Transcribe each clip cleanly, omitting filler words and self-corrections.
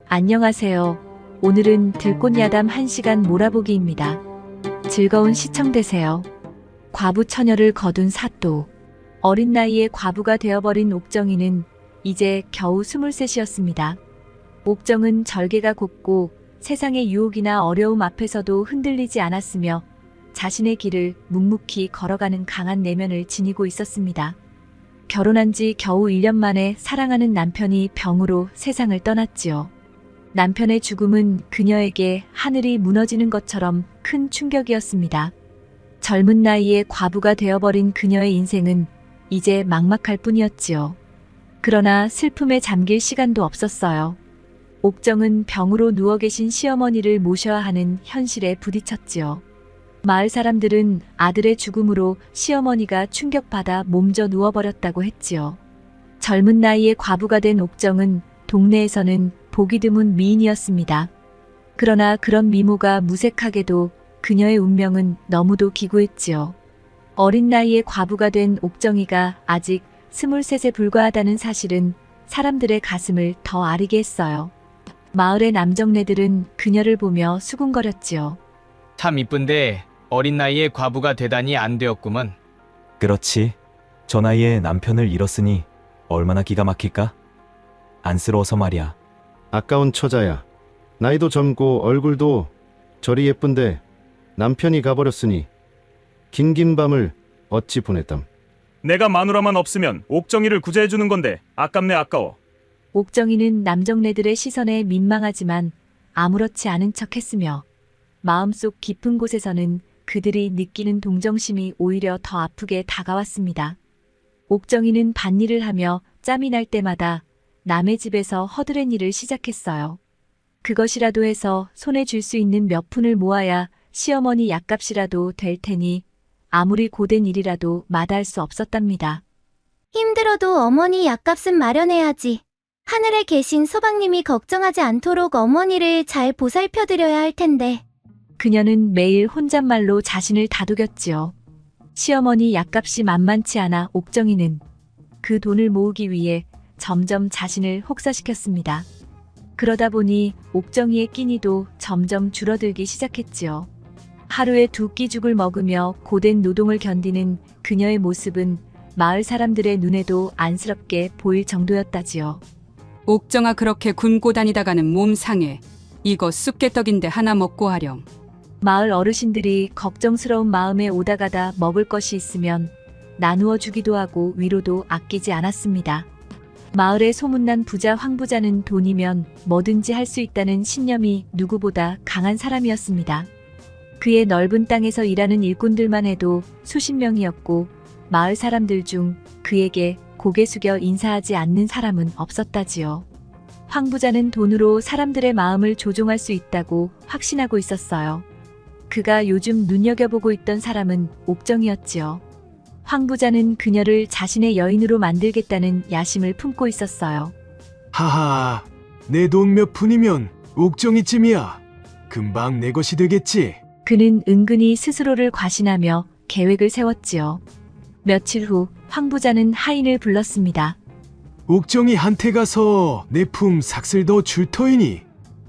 안녕하세요. 오늘은 들꽃야담 1시간 몰아보기입니다. 즐거운 시청 되세요. 과부 처녀를 거둔 사또. 어린 나이에 과부가 되어버린 옥정이는 이제 겨우 23이었습니다. 옥정은 절개가 곱고 세상의 유혹이나 어려움 앞에서도 흔들리지 않았으며 자신의 길을 묵묵히 걸어가는 강한 내면을 지니고 있었습니다. 결혼한 지 겨우 1년 만에 사랑하는 남편이 병으로 세상을 떠났지요. 남편의 죽음은 그녀에게 하늘이 무너지는 것처럼 큰 충격이었습니다. 젊은 나이에 과부가 되어버린 그녀의 인생은 이제 막막할 뿐이었지요. 그러나 슬픔에 잠길 시간도 없었어요. 옥정은 병으로 누워 계신 시어머니를 모셔야 하는 현실에 부딪혔지요. 마을 사람들은 아들의 죽음으로 시어머니가 충격받아 몸져 누워버렸다고 했지요. 젊은 나이에 과부가 된 옥정은 동네에서는 보기 드문 미인이었습니다. 그러나 그런 미모가 무색하게도 그녀의 운명은 너무도 기구했지요. 어린 나이에 과부가 된 옥정이가 아직 23에 불과하다는 사실은 사람들의 가슴을 더 아리게 했어요. 마을의 남정네들은 그녀를 보며 수군거렸지요. 참 이쁜데 어린 나이에 과부가 되다니 안 되었구먼. 그렇지. 저 나이에 남편을 잃었으니 얼마나 기가 막힐까? 안쓰러워서 말이야. 아까운 처자야. 나이도 젊고 얼굴도 저리 예쁜데 남편이 가버렸으니 긴긴 밤을 어찌 보냈담. 내가 마누라만 없으면 옥정이를 구제해주는 건데 아깝네 아까워. 옥정이는 남정네들의 시선에 민망하지만 아무렇지 않은 척했으며 마음속 깊은 곳에서는 그들이 느끼는 동정심이 오히려 더 아프게 다가왔습니다. 옥정이는 밭일을 하며 짬이 날 때마다 남의 집에서 허드렛 일을 시작했어요. 그것이라도 해서 손에 줄 수 있는 몇 푼을 모아야 시어머니 약값이라도 될 테니 아무리 고된 일이라도 마다할 수 없었답니다. 힘들어도 어머니 약값은 마련해야지. 하늘에 계신 서방님이 걱정하지 않도록 어머니를 잘 보살펴드려야 할 텐데. 그녀는 매일 혼잣말로 자신을 다독였지요. 시어머니 약값이 만만치 않아 옥정이는 그 돈을 모으기 위해 점점 자신을 혹사시켰습니다. 그러다 보니 옥정이의 끼니도 점점 줄어들기 시작했지요. 하루에 2끼 죽을 먹으며 고된 노동을 견디는 그녀의 모습은 마을 사람들의 눈에도 안쓰럽게 보일 정도였다지요. 옥정아, 그렇게 굶고 다니다가는 몸 상해. 이거 쑥개떡인데 하나 먹고 하렴. 마을 어르신들이 걱정스러운 마음에 오다가다 먹을 것이 있으면 나누어 주기도 하고 위로도 아끼지 않았습니다. 마을의 소문난 부자 황부자는 돈이면 뭐든지 할 수 있다는 신념이 누구보다 강한 사람이었습니다. 그의 넓은 땅에서 일하는 일꾼들만 해도 수십 명이었고 마을 사람들 중 그에게 고개 숙여 인사하지 않는 사람은 없었다지요. 황부자는 돈으로 사람들의 마음을 조종할 수 있다고 확신하고 있었어요. 그가 요즘 눈여겨보고 있던 사람은 옥정이었지요. 황부자는 그녀를 자신의 여인으로 만들겠다는 야심을 품고 있었어요. 하하, 내 돈 몇 푼이면 옥정이쯤이야. 금방 내 것이 되겠지. 그는 은근히 스스로를 과신하며 계획을 세웠지요. 며칠 후 황부자는 하인을 불렀습니다. 옥정이한테 가서 내 품 삭슬 더 줄 터이니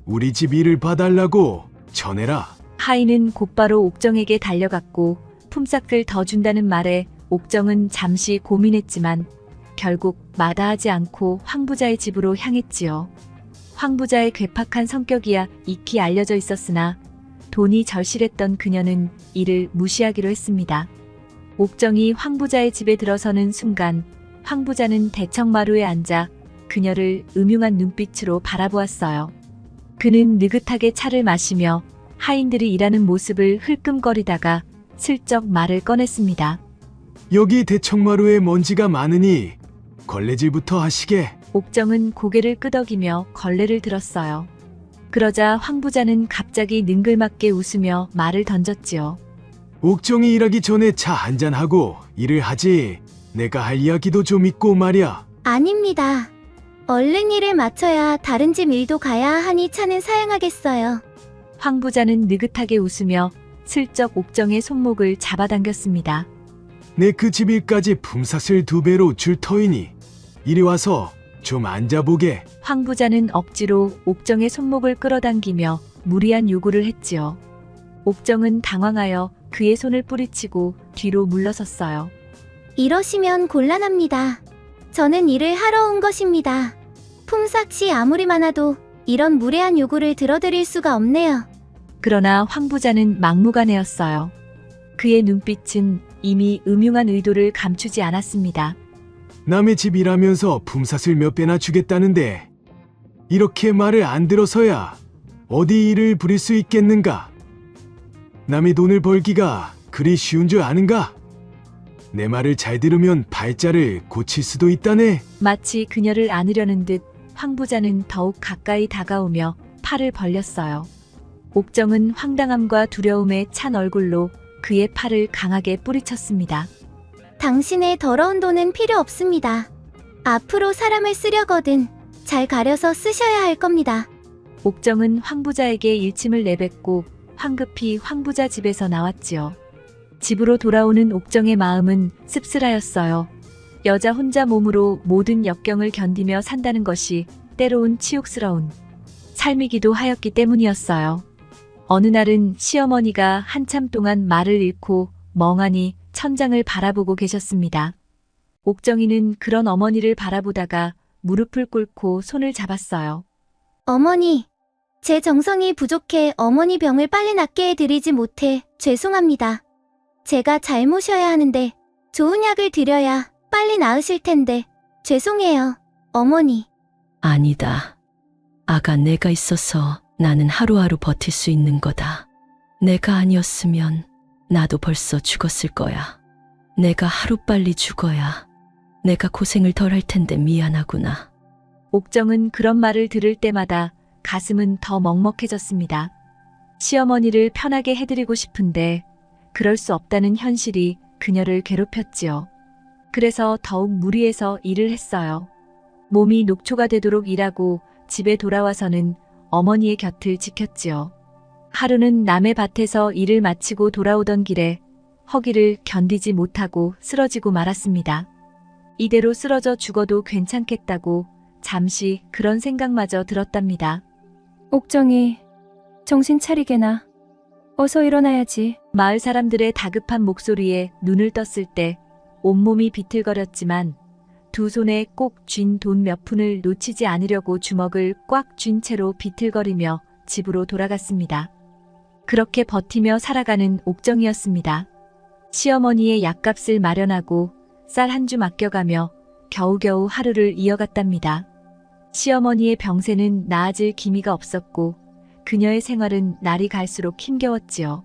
우리 집 일을 봐달라고 전해라. 하인은 곧바로 옥정에게 달려갔고 품삯을 더 준다는 말에 옥정은 잠시 고민했지만 결국 마다하지 않고 황부자의 집으로 향했지요. 황부자의 괴팍한 성격이야 익히 알려져 있었으나 돈이 절실했던 그녀는 이를 무시하기로 했습니다. 옥정이 황부자의 집에 들어서는 순간 황부자는 대청마루에 앉아 그녀를 음흉한 눈빛으로 바라보았어요. 그는 느긋하게 차를 마시며 하인들이 일하는 모습을 흘끔거리다가 슬쩍 말을 꺼냈습니다. 여기 대청마루에 먼지가 많으니 걸레질부터 하시게. 옥정은 고개를 끄덕이며 걸레를 들었어요. 그러자 황부자는 갑자기 능글맞게 웃으며 말을 던졌지요. 옥정이 일하기 전에 차 한잔하고 일을 하지. 내가 할 이야기도 좀 있고 말이야. 아닙니다. 얼른 일을 마쳐야 다른 집 일도 가야 하니 차는 사양하겠어요. 황부자는 느긋하게 웃으며 슬쩍 옥정의 손목을 잡아당겼습니다. 내 그 집 일까지 품삯을 2배로 줄 터이니 이리 와서 좀 앉아보게. 황 부자는 억지로 옥정의 손목을 끌어당기며 무리한 요구를 했지요. 옥정은 당황하여 그의 손을 뿌리치고 뒤로 물러섰어요. 이러시면 곤란합니다. 저는 일을 하러 온 것입니다. 품삯이 아무리 많아도 이런 무례한 요구를 들어드릴 수가 없네요. 그러나 황 부자는 막무가내였어요. 그의 눈빛은 이미 음흉한 의도를 감추지 않았습니다. 남의 집 일하면서 품삯을 몇 배나 주겠다는데 이렇게 말을 안 들어서야 어디 일을 부릴 수 있겠는가? 남의 돈을 벌기가 그리 쉬운 줄 아는가? 내 말을 잘 들으면 발자를 고칠 수도 있다네. 마치 그녀를 안으려는 듯 황 부자는 더욱 가까이 다가오며 팔을 벌렸어요. 옥정은 황당함과 두려움에 찬 얼굴로 그의 팔을 강하게 뿌리쳤습니다. 당신의 더러운 돈은 필요 없습니다. 앞으로 사람을 쓰려거든 잘 가려서 쓰셔야 할 겁니다. 옥정은 황 부자에게 일침을 내뱉고 황급히 황 부자 집에서 나왔지요. 집으로 돌아오는 옥정의 마음은 씁쓸하였어요. 여자 혼자 몸으로 모든 역경을 견디며 산다는 것이 때로운 치욕스러운 삶이기도 하였기 때문이었어요. 어느 날은 시어머니가 한참 동안 말을 잃고 멍하니 천장을 바라보고 계셨습니다. 옥정이는 그런 어머니를 바라보다가 무릎을 꿇고 손을 잡았어요. 어머니, 제 정성이 부족해 어머니 병을 빨리 낫게 해드리지 못해 죄송합니다. 제가 잘 모셔야 하는데 좋은 약을 드려야 빨리 나으실 텐데 죄송해요, 어머니. 아니다. 아가 내가 있어서 나는 하루하루 버틸 수 있는 거다. 내가 아니었으면 나도 벌써 죽었을 거야. 내가 하루빨리 죽어야 내가 고생을 덜 할 텐데 미안하구나. 옥정은 그런 말을 들을 때마다 가슴은 더 먹먹해졌습니다. 시어머니를 편하게 해드리고 싶은데 그럴 수 없다는 현실이 그녀를 괴롭혔지요. 그래서 더욱 무리해서 일을 했어요. 몸이 녹초가 되도록 일하고 집에 돌아와서는 어머니의 곁을 지켰지요. 하루는 남의 밭에서 일을 마치고 돌아오던 길에 허기를 견디지 못하고 쓰러지고 말았습니다. 이대로 쓰러져 죽어도 괜찮겠다고 잠시 그런 생각마저 들었답니다. 옥정이, 정신 차리게나. 어서 일어나야지. 마을 사람들의 다급한 목소리에 눈을 떴을 때 온몸이 비틀거렸지만 두 손에 꼭 쥔 돈 몇 푼을 놓치지 않으려고 주먹을 꽉 쥔 채로 비틀거리며 집으로 돌아갔습니다. 그렇게 버티며 살아가는 옥정이었습니다. 시어머니의 약값을 마련하고 쌀 한 줌 아껴가며 겨우겨우 하루를 이어갔답니다. 시어머니의 병세는 나아질 기미가 없었고 그녀의 생활은 날이 갈수록 힘겨웠지요.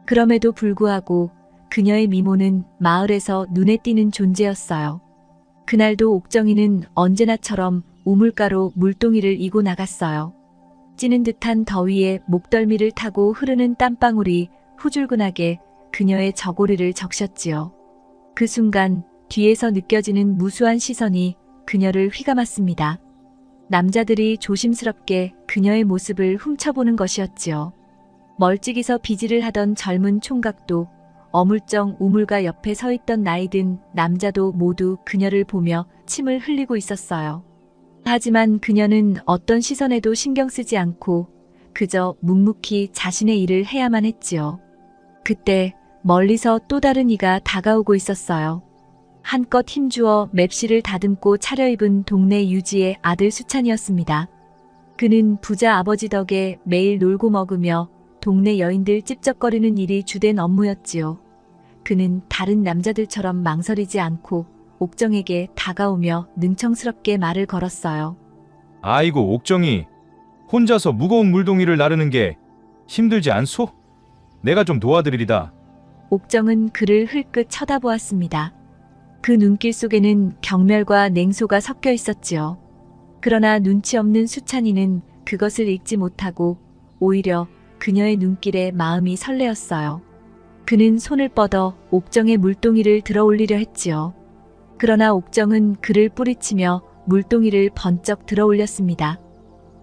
그럼에도 불구하고 그녀의 미모는 마을에서 눈에 띄는 존재였어요. 그날도 옥정이는 언제나처럼 우물가로 물동이를 이고 나갔어요. 찌는 듯한 더위에 목덜미를 타고 흐르는 땀방울이 후줄근하게 그녀의 저고리를 적셨지요. 그 순간 뒤에서 느껴지는 무수한 시선이 그녀를 휘감았습니다. 남자들이 조심스럽게 그녀의 모습을 훔쳐보는 것이었지요. 멀찍이서 비질을 하던 젊은 총각도 어물쩡 우물가 옆에 서 있던 나이든 남자도 모두 그녀를 보며 침을 흘리고 있었어요. 하지만 그녀는 어떤 시선에도 신경 쓰지 않고 그저 묵묵히 자신의 일을 해야만 했지요. 그때 멀리서 또 다른 이가 다가오고 있었어요. 한껏 힘주어 맵시를 다듬고 차려입은 동네 유지의 아들 수찬이었습니다. 그는 부자 아버지 덕에 매일 놀고 먹으며 동네 여인들 찝쩍거리는 일이 주된 업무였지요. 그는 다른 남자들처럼 망설이지 않고 옥정에게 다가오며 능청스럽게 말을 걸었어요. 아이고 옥정이, 혼자서 무거운 물동이를 나르는 게 힘들지 않소? 내가 좀 도와드리리다. 옥정은 그를 흘끗 쳐다보았습니다. 그 눈길 속에는 경멸과 냉소가 섞여 있었지요. 그러나 눈치 없는 수찬이는 그것을 읽지 못하고 오히려 그녀의 눈길에 마음이 설레었어요. 그는 손을 뻗어 옥정의 물동이를 들어 올리려 했지요. 그러나 옥정은 그를 뿌리치며 물동이를 번쩍 들어 올렸습니다.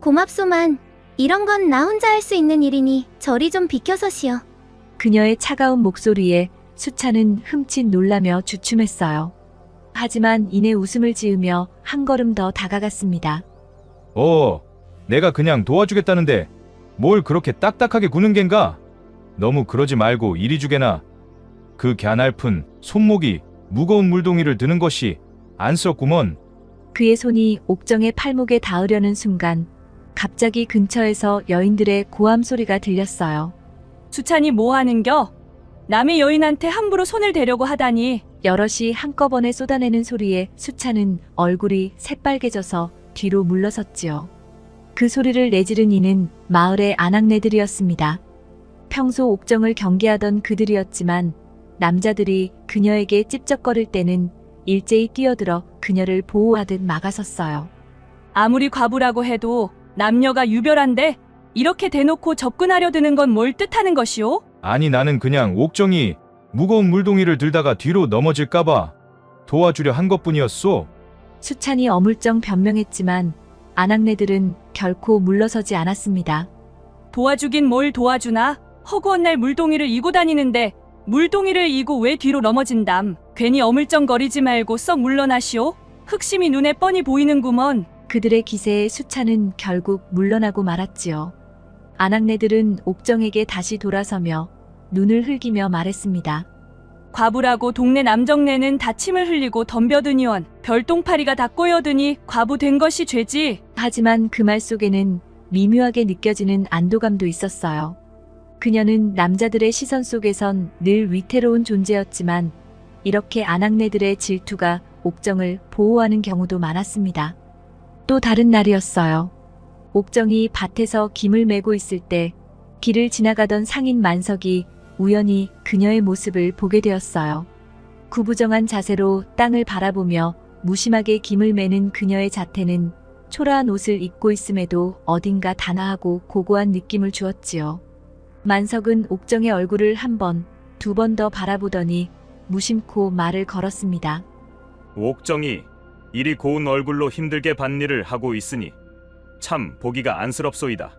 고맙소만. 이런 건 나 혼자 할 수 있는 일이니 저리 좀 비켜서시오. 그녀의 차가운 목소리에 수찬은 흠칫 놀라며 주춤했어요. 하지만 이내 웃음을 지으며 한 걸음 더 다가갔습니다. 내가 그냥 도와주겠다는데 뭘 그렇게 딱딱하게 구는 겐가? 너무 그러지 말고 이리 주게나. 그 갸날픈 손목이 무거운 물동이를 드는 것이 안쓰럽구먼. 그의 손이 옥정의 팔목에 닿으려는 순간 갑자기 근처에서 여인들의 고함 소리가 들렸어요. 수찬이 뭐 하는겨? 남의 여인한테 함부로 손을 대려고 하다니. 여럿이 한꺼번에 쏟아내는 소리에 수찬은 얼굴이 새빨개져서 뒤로 물러섰지요. 그 소리를 내지른 이는 마을의 아낙네들이었습니다. 평소 옥정을 경계하던 그들이었지만 남자들이 그녀에게 찝쩍거릴 때는 일제히 뛰어들어 그녀를 보호하듯 막아섰어요. 아무리 과부라고 해도 남녀가 유별한데 이렇게 대놓고 접근하려 드는 건 뭘 뜻하는 것이오? 아니 나는 그냥 옥정이 무거운 물동이를 들다가 뒤로 넘어질까봐 도와주려 한 것뿐이었소. 수찬이 어물쩡 변명했지만 아낙네들은 결코 물러서지 않았습니다. 도와주긴 뭘 도와주나? 허구한 날 물동이를 이고 다니는데 물동이를 이고 왜 뒤로 넘어진담? 괜히 어물쩡거리지 말고 썩 물러나시오. 흑심이 눈에 뻔히 보이는구먼. 그들의 기세에 수찬은 결국 물러나고 말았지요. 아낙네들은 옥정에게 다시 돌아서며 눈을 흘기며 말했습니다. 과부라고 동네 남정네는 다 침을 흘리고 덤벼드니원 별똥파리가 다 꼬여드니 과부 된 것이 죄지. 하지만 그 말 속에는 미묘하게 느껴지는 안도감도 있었어요. 그녀는 남자들의 시선 속에선 늘 위태로운 존재였지만 이렇게 아낙네들의 질투가 옥정을 보호하는 경우도 많았습니다. 또 다른 날이었어요. 옥정이 밭에서 김을 메고 있을 때 길을 지나가던 상인 만석이 우연히 그녀의 모습을 보게 되었어요. 구부정한 자세로 땅을 바라보며 무심하게 김을 매는 그녀의 자태는 초라한 옷을 입고 있음에도 어딘가 단아하고 고고한 느낌을 주었지요. 만석은 옥정의 얼굴을 한 번, 두 번 더 바라보더니 무심코 말을 걸었습니다. 옥정이 이리 고운 얼굴로 힘들게 밭일을 하고 있으니 참 보기가 안쓰럽소이다.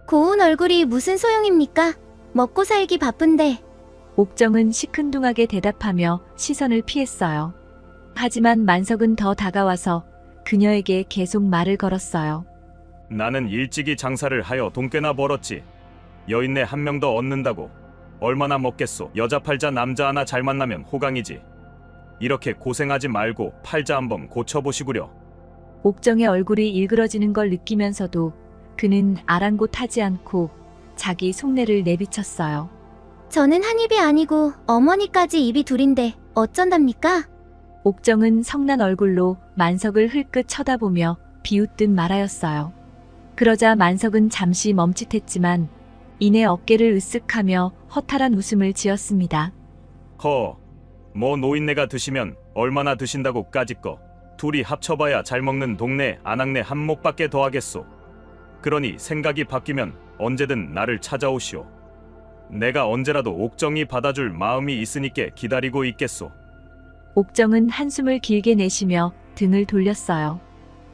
고운 얼굴이 무슨 소용입니까? 먹고 살기 바쁜데. 옥정은 시큰둥하게 대답하며 시선을 피했어요. 하지만 만석은 더 다가와서 그녀에게 계속 말을 걸었어요. 나는 일찍이 장사를 하여 돈 꽤나 벌었지. 여인네 한 명 더 얻는다고 얼마나 먹겠소. 여자 팔자 남자 하나 잘 만나면 호강이지. 이렇게 고생하지 말고 팔자 한번 고쳐보시구려. 옥정의 얼굴이 일그러지는 걸 느끼면서도 그는 아랑곳하지 않고 자기 속내를 내비쳤어요. 저는 한 입이 아니고 어머니까지 입이 둘인데 어쩐답니까? 옥정은 성난 얼굴로 만석을 흘끗 쳐다보며 비웃듯 말하였어요. 그러자 만석은 잠시 멈칫했지만 이내 어깨를 으쓱하며 허탈한 웃음을 지었습니다. 뭐 노인네가 드시면 얼마나 드신다고 까짓거. 둘이 합쳐봐야 잘 먹는 동네 아낙네 한 몫밖에 더 하겠소. 그러니 생각이 바뀌면 언제든 나를 찾아오시오. 내가 언제라도 옥정이 받아줄 마음이 있으니께 기다리고 있겠소. 옥정은 한숨을 길게 내쉬며 등을 돌렸어요.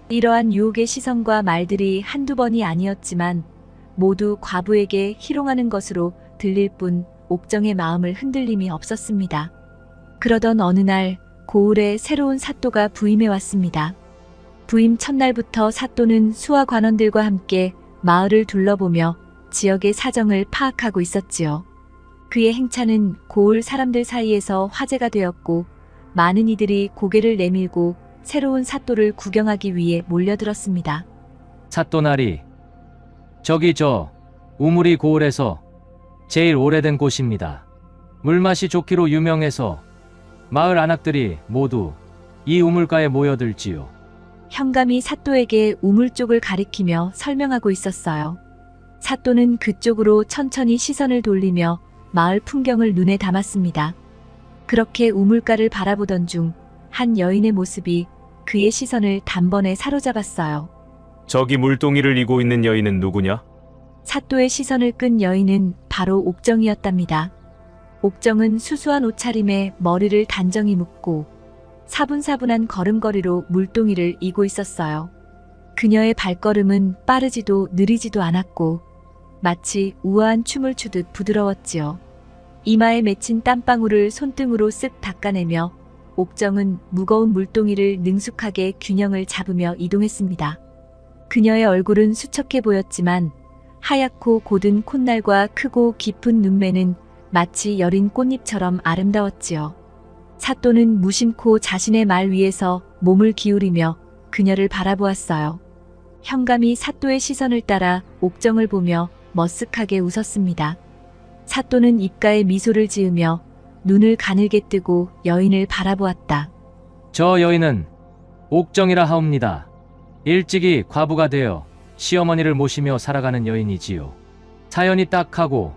이러한 유혹의 시선과 말들이 한두 번이 아니었지만 모두 과부에게 희롱하는 것으로 들릴 뿐 옥정의 마음을 흔들림이 없었습니다. 그러던 어느 날 고을에 새로운 사또가 부임해 왔습니다. 부임 첫날부터 사또는 수하 관원들과 함께 마을을 둘러보며 지역의 사정을 파악하고 있었지요. 그의 행차는 고을 사람들 사이에서 화제가 되었고 많은 이들이 고개를 내밀고 새로운 사또를 구경하기 위해 몰려들었습니다. 사또나리, 저기 저 우물이 고을에서 제일 오래된 곳입니다. 물맛이 좋기로 유명해서 마을 안악들이 모두 이 우물가에 모여들지요. 현감이 사또에게 우물 쪽을 가리키며 설명하고 있었어요. 사또는 그쪽으로 천천히 시선을 돌리며 마을 풍경을 눈에 담았습니다. 그렇게 우물가를 바라보던 중 한 여인의 모습이 그의 시선을 단번에 사로잡았어요. 저기 물동이를 이고 있는 여인은 누구냐? 사또의 시선을 끈 여인은 바로 옥정이었답니다. 옥정은 수수한 옷차림에 머리를 단정히 묶고 사분사분한 걸음걸이로 물동이를 이고 있었어요. 그녀의 발걸음은 빠르지도 느리지도 않았고 마치 우아한 춤을 추듯 부드러웠지요. 이마에 맺힌 땀방울을 손등으로 쓱 닦아내며 옥정은 무거운 물동이를 능숙하게 균형을 잡으며 이동했습니다. 그녀의 얼굴은 수척해 보였지만 하얗고 곧은 콧날과 크고 깊은 눈매는 마치 여린 꽃잎처럼 아름다웠지요. 사또는 무심코 자신의 말 위에서 몸을 기울이며 그녀를 바라보았어요. 현감이 사또의 시선을 따라 옥정을 보며 머쓱하게 웃었습니다. 사또는 입가에 미소를 지으며 눈을 가늘게 뜨고 여인을 바라보았다. 저 여인은 옥정이라 하옵니다. 일찍이 과부가 되어 시어머니를 모시며 살아가는 여인이지요. 사연이 딱하고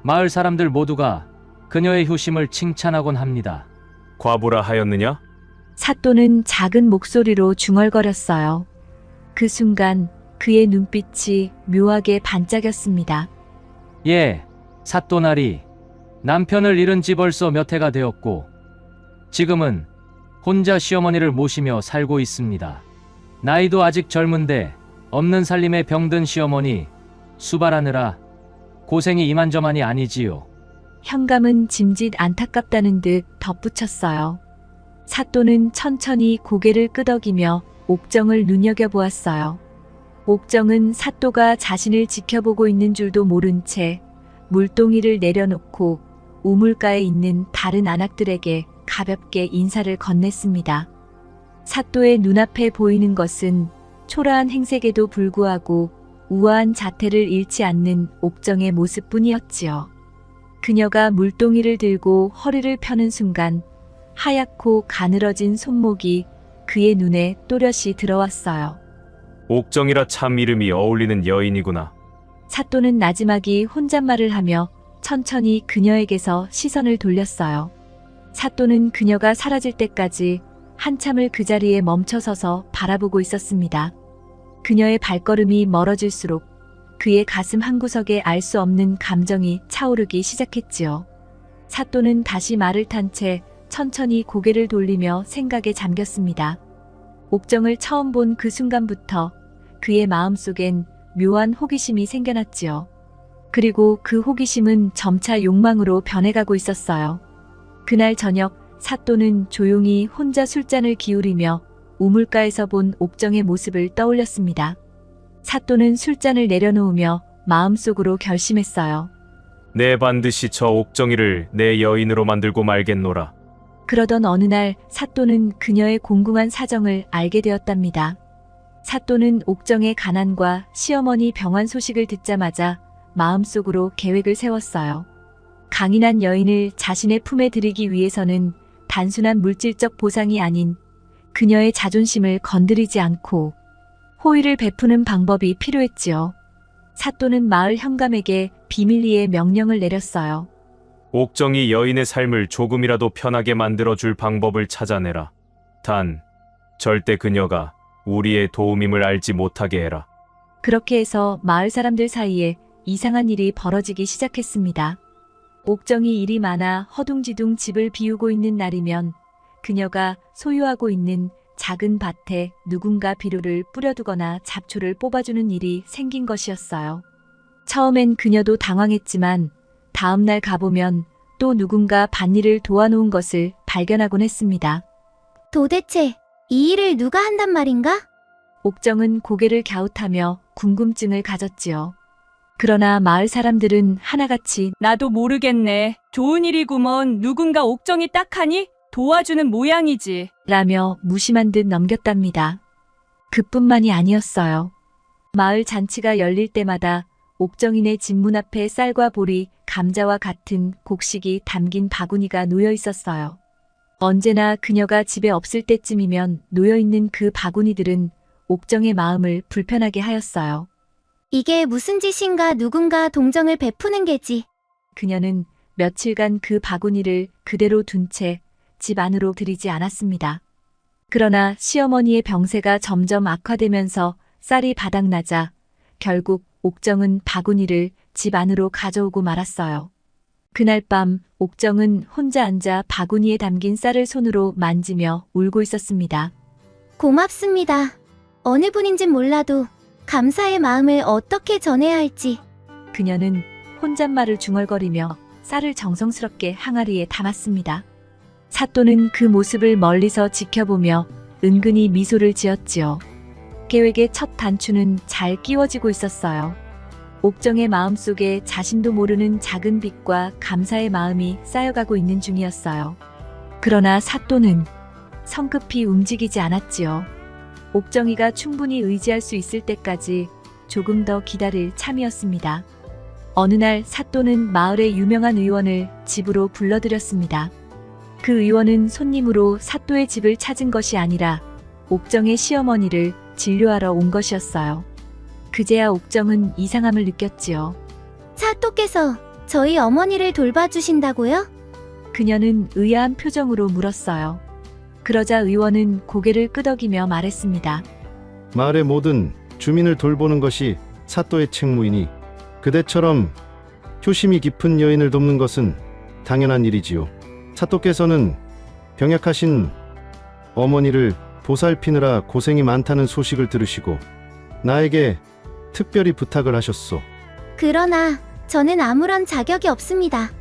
마을 사람들 모두가 그녀의 효심을 칭찬하곤 합니다. 과부라 하였느냐? 사또는 작은 목소리로 중얼거렸어요. 그 순간 그의 눈빛이 묘하게 반짝였습니다. 예, 사또나리. 남편을 잃은 지 벌써 몇 해가 되었고 지금은 혼자 시어머니를 모시며 살고 있습니다. 나이도 아직 젊은데 없는 살림에 병든 시어머니 수발하느라 고생이 이만저만이 아니지요. 현감은 짐짓 안타깝다는 듯 덧붙였어요. 사또는 천천히 고개를 끄덕이며 옥정을 눈여겨보았어요. 옥정은 사또가 자신을 지켜보고 있는 줄도 모른 채 물동이를 내려놓고 우물가에 있는 다른 안악들에게 가볍게 인사를 건넸습니다. 사또의 눈앞에 보이는 것은 초라한 행색에도 불구하고 우아한 자태를 잃지 않는 옥정의 모습뿐이었지요. 그녀가 물동이를 들고 허리를 펴는 순간 하얗고 가늘어진 손목이 그의 눈에 또렷이 들어왔어요. 옥정이라 참 이름이 어울리는 여인이구나. 사또는 나지막이 혼잣말을 하며 천천히 그녀에게서 시선을 돌렸어요. 사또는 그녀가 사라질 때까지 한참을 그 자리에 멈춰서서 바라보고 있었습니다. 그녀의 발걸음이 멀어질수록 그의 가슴 한구석에 알 수 없는 감정이 차오르기 시작했지요. 사또는 다시 말을 탄 채 천천히 고개를 돌리며 생각에 잠겼습니다. 옥정을 처음 본 그 순간부터 그의 마음속엔 묘한 호기심이 생겨났지요. 그리고 그 호기심은 점차 욕망으로 변해가고 있었어요. 그날 저녁 사또는 조용히 혼자 술잔을 기울이며 우물가에서 본 옥정의 모습을 떠올렸습니다. 사또는 술잔을 내려놓으며 마음속으로 결심했어요. 내 반드시 저 옥정이를 내 여인으로 만들고 말겠노라. 그러던 어느 날 사또는 그녀의 공공한 사정을 알게 되었답니다. 사또는 옥정의 가난과 시어머니 병환 소식을 듣자마자 마음속으로 계획을 세웠어요. 강인한 여인을 자신의 품에 들이기 위해서는 단순한 물질적 보상이 아닌 그녀의 자존심을 건드리지 않고 호의를 베푸는 방법이 필요했지요. 사또는 마을 현감에게 비밀리에 명령을 내렸어요. 옥정이 여인의 삶을 조금이라도 편하게 만들어줄 방법을 찾아내라. 단, 절대 그녀가 우리의 도움임을 알지 못하게 해라. 그렇게 해서 마을 사람들 사이에 이상한 일이 벌어지기 시작했습니다. 옥정이 일이 많아 허둥지둥 집을 비우고 있는 날이면 그녀가 소유하고 있는 작은 밭에 누군가 비료를 뿌려두거나 잡초를 뽑아주는 일이 생긴 것이었어요. 처음엔 그녀도 당황했지만 다음날 가보면 또 누군가 밭일을 도와놓은 것을 발견하곤 했습니다. 도대체 이 일을 누가 한단 말인가? 옥정은 고개를 갸웃하며 궁금증을 가졌지요. 그러나 마을 사람들은 하나같이 나도 모르겠네. 좋은 일이구먼. 누군가 옥정이 딱하니 도와주는 모양이지. 라며 무심한 듯 넘겼답니다. 그뿐만이 아니었어요. 마을 잔치가 열릴 때마다 옥정이네 집 문 앞에 쌀과 보리, 감자와 같은 곡식이 담긴 바구니가 놓여 있었어요. 언제나 그녀가 집에 없을 때쯤이면 놓여있는 그 바구니들은 옥정의 마음을 불편하게 하였어요. 이게 무슨 짓인가? 누군가 동정을 베푸는 게지. 그녀는 며칠간 그 바구니를 그대로 둔 채 집 안으로 들이지 않았습니다. 그러나 시어머니의 병세가 점점 악화되면서 쌀이 바닥나자 결국 옥정은 바구니를 집 안으로 가져오고 말았어요. 그날 밤 옥정은 혼자 앉아 바구니에 담긴 쌀을 손으로 만지며 울고 있었습니다. 고맙습니다. 어느 분인진 몰라도 감사의 마음을 어떻게 전해야 할지. 그녀는 혼잣말을 중얼거리며 쌀을 정성스럽게 항아리에 담았습니다. 사또는 그 모습을 멀리서 지켜보며 은근히 미소를 지었지요. 계획의 첫 단추는 잘 끼워지고 있었어요. 옥정의 마음속에 자신도 모르는 작은 빚과 감사의 마음이 쌓여가고 있는 중이었어요. 그러나 사또는 성급히 움직이지 않았지요. 옥정이가 충분히 의지할 수 있을 때까지 조금 더 기다릴 참이었습니다. 어느 날 사또는 마을의 유명한 의원을 집으로 불러들였습니다. 그 의원은 손님으로 사또의 집을 찾은 것이 아니라 옥정의 시어머니를 진료하러 온 것이었어요. 그제야 옥정은 이상함을 느꼈지요. 사또께서 저희 어머니를 돌봐주신다고요? 그녀는 의아한 표정으로 물었어요. 그러자 의원은 고개를 끄덕이며 말했습니다. 마을의 모든 주민을 돌보는 것이 사또의 책무이니 그대처럼 효심이 깊은 여인을 돕는 것은 당연한 일이지요. 사또께서는 병약하신 어머니를 보살피느라 고생이 많다는 소식을 들으시고 나에게 특별히 부탁을 하셨소. 그러나 저는 아무런 자격이 없습니다.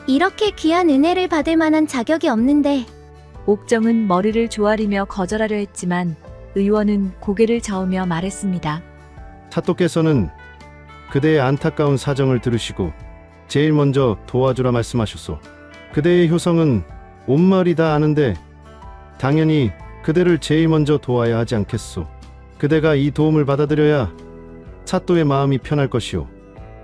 이렇게 귀한 은혜를 받을 만한 자격이 없는데. 옥정은 머리를 조아리며 거절하려 했지만 의원은 고개를 저으며 말했습니다. 사또께서는 그대의 안타까운 사정을 들으시고 제일 먼저 도와주라 말씀하셨소. 그대의 효성은 온 마을이 다 아는데 당연히 그대를 제일 먼저 도와야 하지 않겠소. 그대가 이 도움을 받아들여야 사또의 마음이 편할 것이오.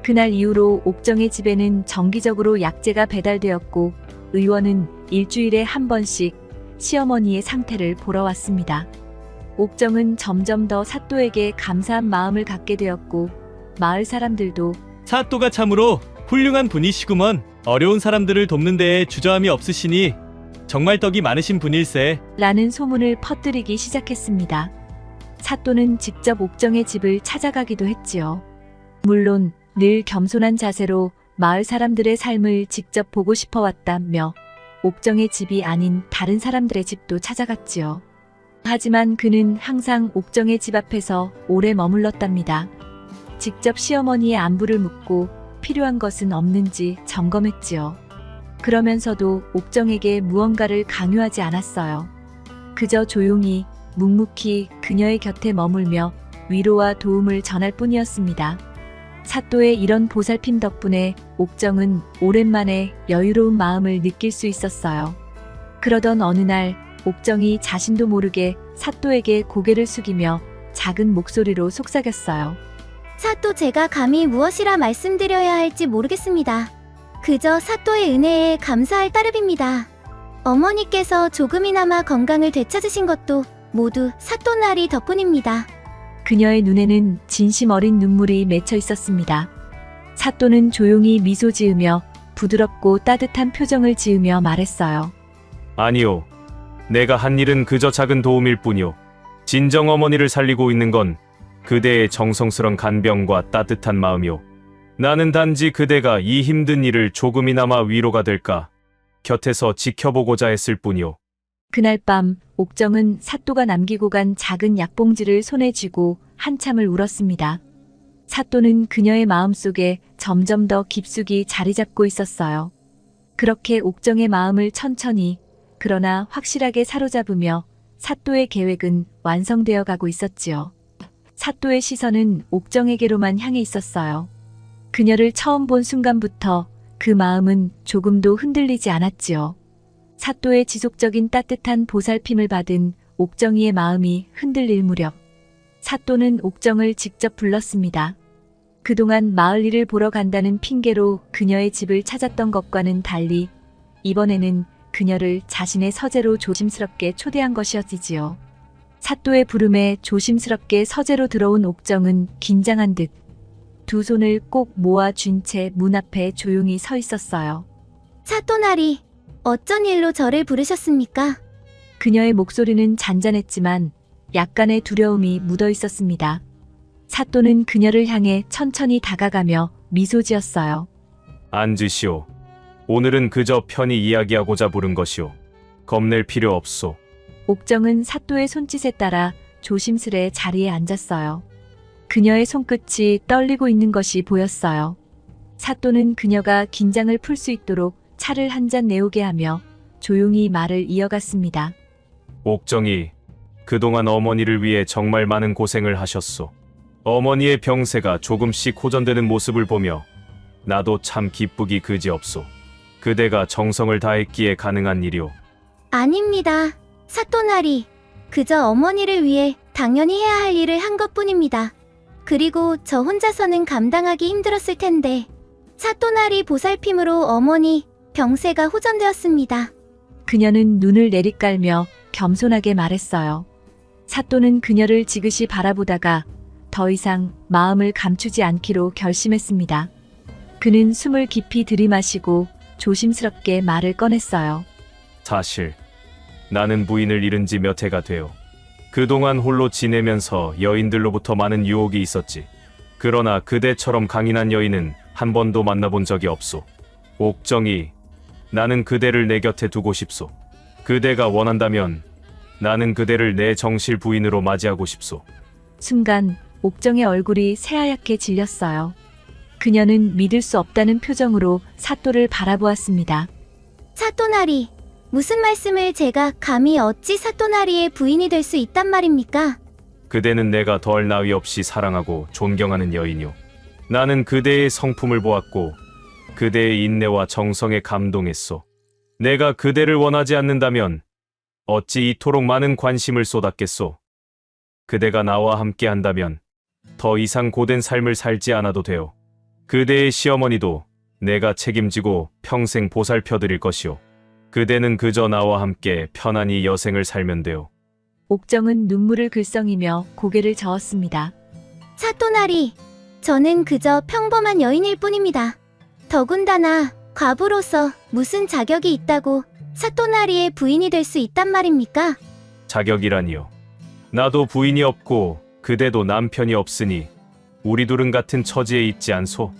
그날 이후로 옥정의 집에는 정기적으로 약재가 배달되었고 의원은 일주일에 한 번씩 시어머니의 상태를 보러 왔습니다. 옥정은 점점 더 사또에게 감사한 마음을 갖게 되었고 마을 사람들도 사또가 참으로 훌륭한 분이시구먼. 어려운 사람들을 돕는 데에 주저함이 없으시니 정말 덕이 많으신 분일세 라는 소문을 퍼뜨리기 시작했습니다. 사또는 직접 옥정의 집을 찾아가기도 했지요. 물론 늘 겸손한 자세로 마을 사람들의 삶을 직접 보고 싶어 왔다며 옥정의 집이 아닌 다른 사람들의 집도 찾아갔지요. 하지만 그는 항상 옥정의 집 앞에서 오래 머물렀답니다. 직접 시어머니의 안부를 묻고 필요한 것은 없는지 점검했지요. 그러면서도 옥정에게 무언가를 강요하지 않았어요. 그저 조용히 묵묵히 그녀의 곁에 머물며 위로와 도움을 전할 뿐이었습니다. 사또의 이런 보살핌 덕분에 옥정은 오랜만에 여유로운 마음을 느낄 수 있었어요. 그러던 어느 날 옥정이 자신도 모르게 사또에게 고개를 숙이며 작은 목소리로 속삭였어요. 사또, 제가 감히 무엇이라 말씀드려야 할지 모르겠습니다. 그저 사또의 은혜에 감사할 따름입니다. 어머니께서 조금이나마 건강을 되찾으신 것도 모두 사또나리 덕분입니다. 그녀의 눈에는 진심 어린 눈물이 맺혀 있었습니다. 사또는 조용히 미소 지으며 부드럽고 따뜻한 표정을 지으며 말했어요. 아니요. 내가 한 일은 그저 작은 도움일 뿐이요. 진정 어머니를 살리고 있는 건 그대의 정성스런 간병과 따뜻한 마음이요. 나는 단지 그대가 이 힘든 일을 조금이나마 위로가 될까 곁에서 지켜보고자 했을 뿐이요. 그날 밤 옥정은 사또가 남기고 간 작은 약봉지를 손에 쥐고 한참을 울었습니다. 사또는 그녀의 마음속에 점점 더 깊숙이 자리 잡고 있었어요. 그렇게 옥정의 마음을 천천히 그러나 확실하게 사로잡으며 사또의 계획은 완성되어 가고 있었지요. 사또의 시선은 옥정에게로만 향해 있었어요. 그녀를 처음 본 순간부터 그 마음은 조금도 흔들리지 않았지요. 사또의 지속적인 따뜻한 보살핌을 받은 옥정이의 마음이 흔들릴 무렵 사또는 옥정을 직접 불렀습니다. 그동안 마을 일을 보러 간다는 핑계로 그녀의 집을 찾았던 것과는 달리 이번에는 그녀를 자신의 서재로 조심스럽게 초대한 것이었지요. 사또의 부름에 조심스럽게 서재로 들어온 옥정은 긴장한 듯 두 손을 꼭 모아 쥔 채 문 앞에 조용히 서 있었어요. 사또나리, 어쩐 일로 저를 부르셨습니까? 그녀의 목소리는 잔잔했지만 약간의 두려움이 묻어 있었습니다. 사또는 그녀를 향해 천천히 다가가며 미소 지었어요. 앉으시오. 오늘은 그저 편히 이야기하고자 부른 것이오. 겁낼 필요 없소. 옥정은 사또의 손짓에 따라 조심스레 자리에 앉았어요. 그녀의 손끝이 떨리고 있는 것이 보였어요. 사또는 그녀가 긴장을 풀 수 있도록 차를 한 잔 내오게 하며 조용히 말을 이어갔습니다. 옥정이 그동안 어머니를 위해 정말 많은 고생을 하셨소. 어머니의 병세가 조금씩 호전되는 모습을 보며 나도 참 기쁘기 그지없소. 그대가 정성을 다했기에 가능한 일이오. 아닙니다. 사또나리. 그저 어머니를 위해 당연히 해야 할 일을 한 것뿐입니다. 그리고 저 혼자서는 감당하기 힘들었을 텐데 사또나리 보살핌으로 어머니 병세가 호전되었습니다. 그녀는 눈을 내리깔며 겸손하게 말했어요. 사또는 그녀를 지그시 바라보다가 더 이상 마음을 감추지 않기로 결심했습니다. 그는 숨을 깊이 들이마시고 조심스럽게 말을 꺼냈어요. 사실 나는 부인을 잃은 지 몇 해가 되어 그동안 홀로 지내면서 여인들로부터 많은 유혹이 있었지. 그러나 그대처럼 강인한 여인은 한 번도 만나본 적이 없소. 옥정이, 나는 그대를 내 곁에 두고 싶소. 그대가 원한다면 나는 그대를 내 정실 부인으로 맞이하고 싶소. 순간 옥정의 얼굴이 새하얗게 질렸어요. 그녀는 믿을 수 없다는 표정으로 사또를 바라보았습니다. 사또나리, 무슨 말씀을 제가 감히 어찌 사또나리의 부인이 될 수 있단 말입니까? 그대는 내가 덜 나위 없이 사랑하고 존경하는 여인이오. 나는 그대의 성품을 보았고 그대의 인내와 정성에 감동했소. 내가 그대를 원하지 않는다면 어찌 이토록 많은 관심을 쏟았겠소. 그대가 나와 함께 한다면 더 이상 고된 삶을 살지 않아도 돼요. 그대의 시어머니도 내가 책임지고 평생 보살펴드릴 것이오. 그대는 그저 나와 함께 편안히 여생을 살면 돼요. 옥정은 눈물을 글썽이며 고개를 저었습니다. 사또나리, 저는 그저 평범한 여인일 뿐입니다. 더군다나 과부로서 무슨 자격이 있다고 사또나리의 부인이 될 수 있단 말입니까? 자격이라니요. 나도 부인이 없고 그대도 남편이 없으니 우리 둘은 같은 처지에 있지 않소?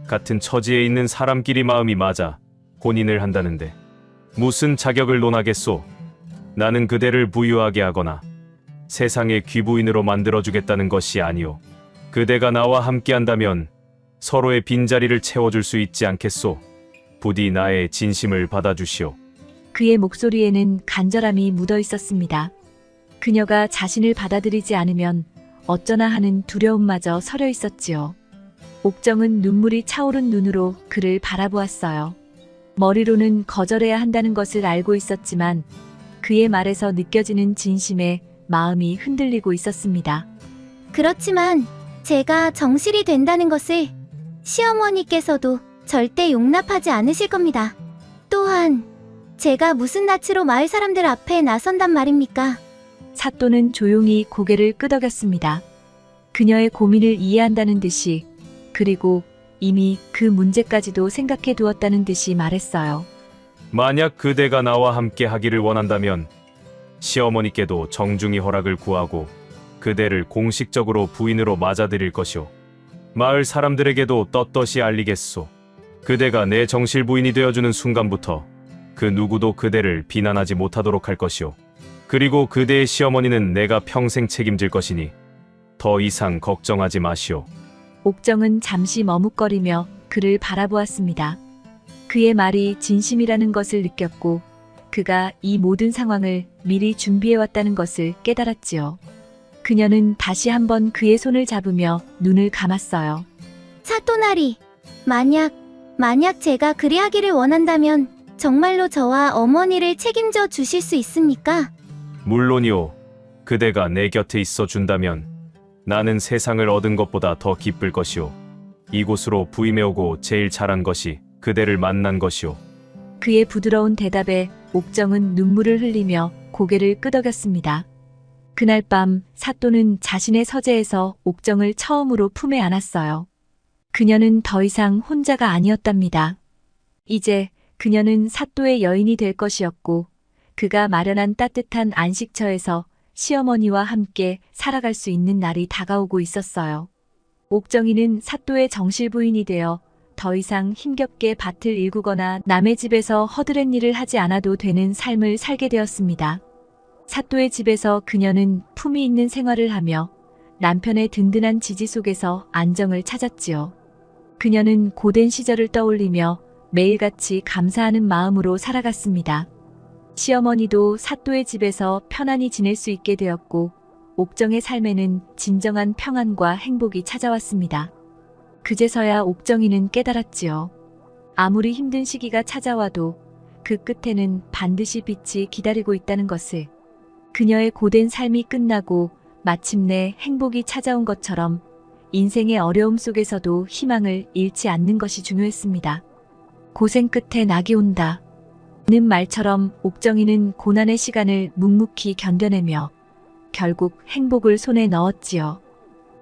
같은 처지에 있는 사람끼리 마음이 맞아 혼인을 한다는데 무슨 자격을 논하겠소? 나는 그대를 부유하게 하거나 세상의 귀부인으로 만들어주겠다는 것이 아니오. 그대가 나와 함께한다면 서로의 빈자리를 채워줄 수 있지 않겠소? 부디 나의 진심을 받아주시오. 그의 목소리에는 간절함이 묻어 있었습니다. 그녀가 자신을 받아들이지 않으면 어쩌나 하는 두려움마저 서려 있었지요. 옥정은 눈물이 차오른 눈으로 그를 바라보았어요. 머리로는 거절해야 한다는 것을 알고 있었지만 그의 말에서 느껴지는 진심에 마음이 흔들리고 있었습니다. 그렇지만 제가 정실이 된다는 것을 시어머니께서도 절대 용납하지 않으실 겁니다. 또한 제가 무슨 낯으로 마을 사람들 앞에 나선단 말입니까? 사또는 조용히 고개를 끄덕였습니다. 그녀의 고민을 이해한다는 듯이, 그리고 이미 그 문제까지도 생각해 두었다는 듯이 말했어요. 만약 그대가 나와 함께 하기를 원한다면 시어머니께도 정중히 허락을 구하고 그대를 공식적으로 부인으로 맞아들일 것이오. 마을 사람들에게도 떳떳이 알리겠소. 그대가 내 정실 부인이 되어주는 순간부터 그 누구도 그대를 비난하지 못하도록 할 것이오. 그리고 그대의 시어머니는 내가 평생 책임질 것이니 더 이상 걱정하지 마시오. 옥정은 잠시 머뭇거리며 그를 바라보았습니다. 그의 말이 진심이라는 것을 느꼈고 그가 이 모든 상황을 미리 준비해왔다는 것을 깨달았지요. 그녀는 다시 한번 그의 손을 잡으며 눈을 감았어요. 사또나리, 만약 제가 그리하기를 원한다면 정말로 저와 어머니를 책임져 주실 수 있습니까? 물론이오. 그대가 내 곁에 있어 준다면 나는 세상을 얻은 것보다 더 기쁠 것이오. 이곳으로 부임해오고 제일 잘한 것이 그대를 만난 것이오. 그의 부드러운 대답에 옥정은 눈물을 흘리며 고개를 끄덕였습니다. 그날 밤 사또는 자신의 서재에서 옥정을 처음으로 품에 안았어요. 그녀는 더 이상 혼자가 아니었답니다. 이제 그녀는 사또의 여인이 될 것이었고 그가 마련한 따뜻한 안식처에서 시어머니와 함께 살아갈 수 있는 날이 다가오고 있었어요. 옥정이는 사또의 정실 부인이 되어 더 이상 힘겹게 밭을 일구거나 남의 집에서 허드렛 일을 하지 않아도 되는 삶을 살게 되었습니다. 사또의 집에서 그녀는 품위 있는 생활을 하며 남편의 든든한 지지 속에서 안정을 찾았지요. 그녀는 고된 시절을 떠올리며 매일같이 감사하는 마음으로 살아갔습니다. 시어머니도 사또의 집에서 편안히 지낼 수 있게 되었고 옥정의 삶에는 진정한 평안과 행복이 찾아왔습니다. 그제서야 옥정이는 깨달았지요. 아무리 힘든 시기가 찾아와도 그 끝에는 반드시 빛이 기다리고 있다는 것을. 그녀의 고된 삶이 끝나고 마침내 행복이 찾아온 것처럼 인생의 어려움 속에서도 희망을 잃지 않는 것이 중요했습니다. 고생 끝에 낙이 온다. 는 말처럼 옥정이는 고난의 시간을 묵묵히 견뎌내며 결국 행복을 손에 넣었지요.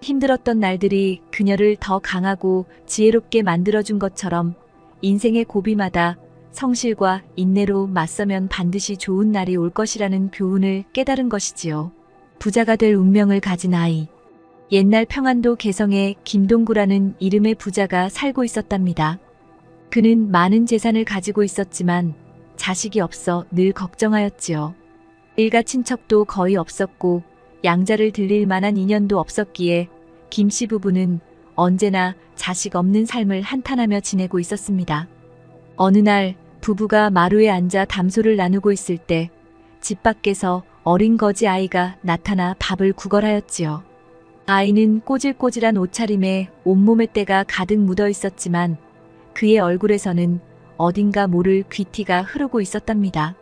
힘들었던 날들이 그녀를 더 강하고 지혜롭게 만들어준 것처럼 인생의 고비마다 성실과 인내로 맞서면 반드시 좋은 날이 올 것이라는 교훈을 깨달은 것이지요. 부자가 될 운명을 가진 아이. 옛날 평안도 개성에 김동구라는 이름의 부자가 살고 있었답니다. 그는 많은 재산을 가지고 있었지만 자식이 없어 늘 걱정하였지요. 일가 친척도 거의 없었고 양자를 들릴 만한 인연도 없었기에 김씨 부부는 언제나 자식 없는 삶을 한탄하며 지내고 있었습니다. 어느 날 부부가 마루에 앉아 담소를 나누고 있을 때 집 밖에서 어린 거지 아이가 나타나 밥을 구걸하였지요. 아이는 꼬질꼬질한 옷차림에 온몸에 때가 가득 묻어 있었지만 그의 얼굴에서는 어딘가 모를 귀티가 흐르고 있었답니다.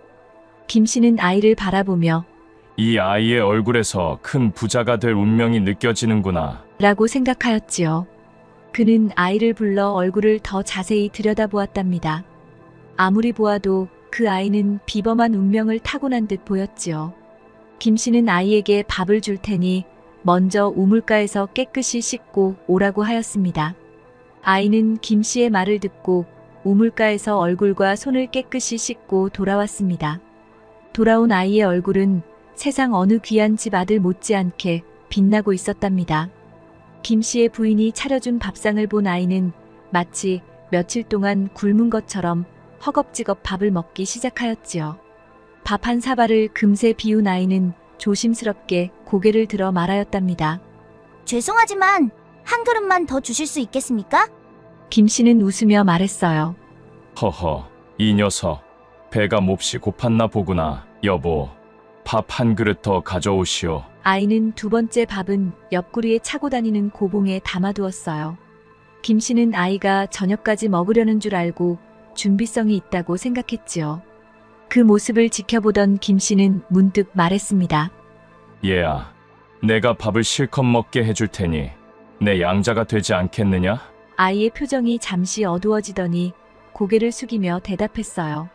김씨는 아이를 바라보며 이 아이의 얼굴에서 큰 부자가 될 운명이 느껴지는구나. 라고 생각하였지요. 그는 아이를 불러 얼굴을 더 자세히 들여다보았답니다. 아무리 보아도 그 아이는 비범한 운명을 타고난 듯 보였지요. 김씨는 아이에게 밥을 줄 테니 먼저 우물가에서 깨끗이 씻고 오라고 하였습니다. 아이는 김씨의 말을 듣고 우물가에서 얼굴과 손을 깨끗이 씻고 돌아왔습니다. 돌아온 아이의 얼굴은 세상 어느 귀한 집 아들 못지않게 빛나고 있었답니다. 김씨의 부인이 차려준 밥상을 본 아이는 마치 며칠 동안 굶은 것처럼 허겁지겁 밥을 먹기 시작하였지요. 밥 한 사발을 금세 비운 아이는 조심스럽게 고개를 들어 말하였답니다. 죄송하지만 한 그릇만 더 주실 수 있겠습니까? 김씨는 웃으며 말했어요. 허허, 이 녀석. 배가 몹시 고팠나 보구나. 여보, 밥 한 그릇 더 가져오시오. 아이는 두 번째 밥은 옆구리에 차고 다니는 고봉에 담아두었어요. 김씨는 아이가 저녁까지 먹으려는 줄 알고 준비성이 있다고 생각했지요. 그 모습을 지켜보던 김씨는 문득 말했습니다. 얘야, 내가 밥을 실컷 먹게 해줄 테니 내 양자가 되지 않겠느냐? 아이의 표정이 잠시 어두워지더니 고개를 숙이며 대답했어요.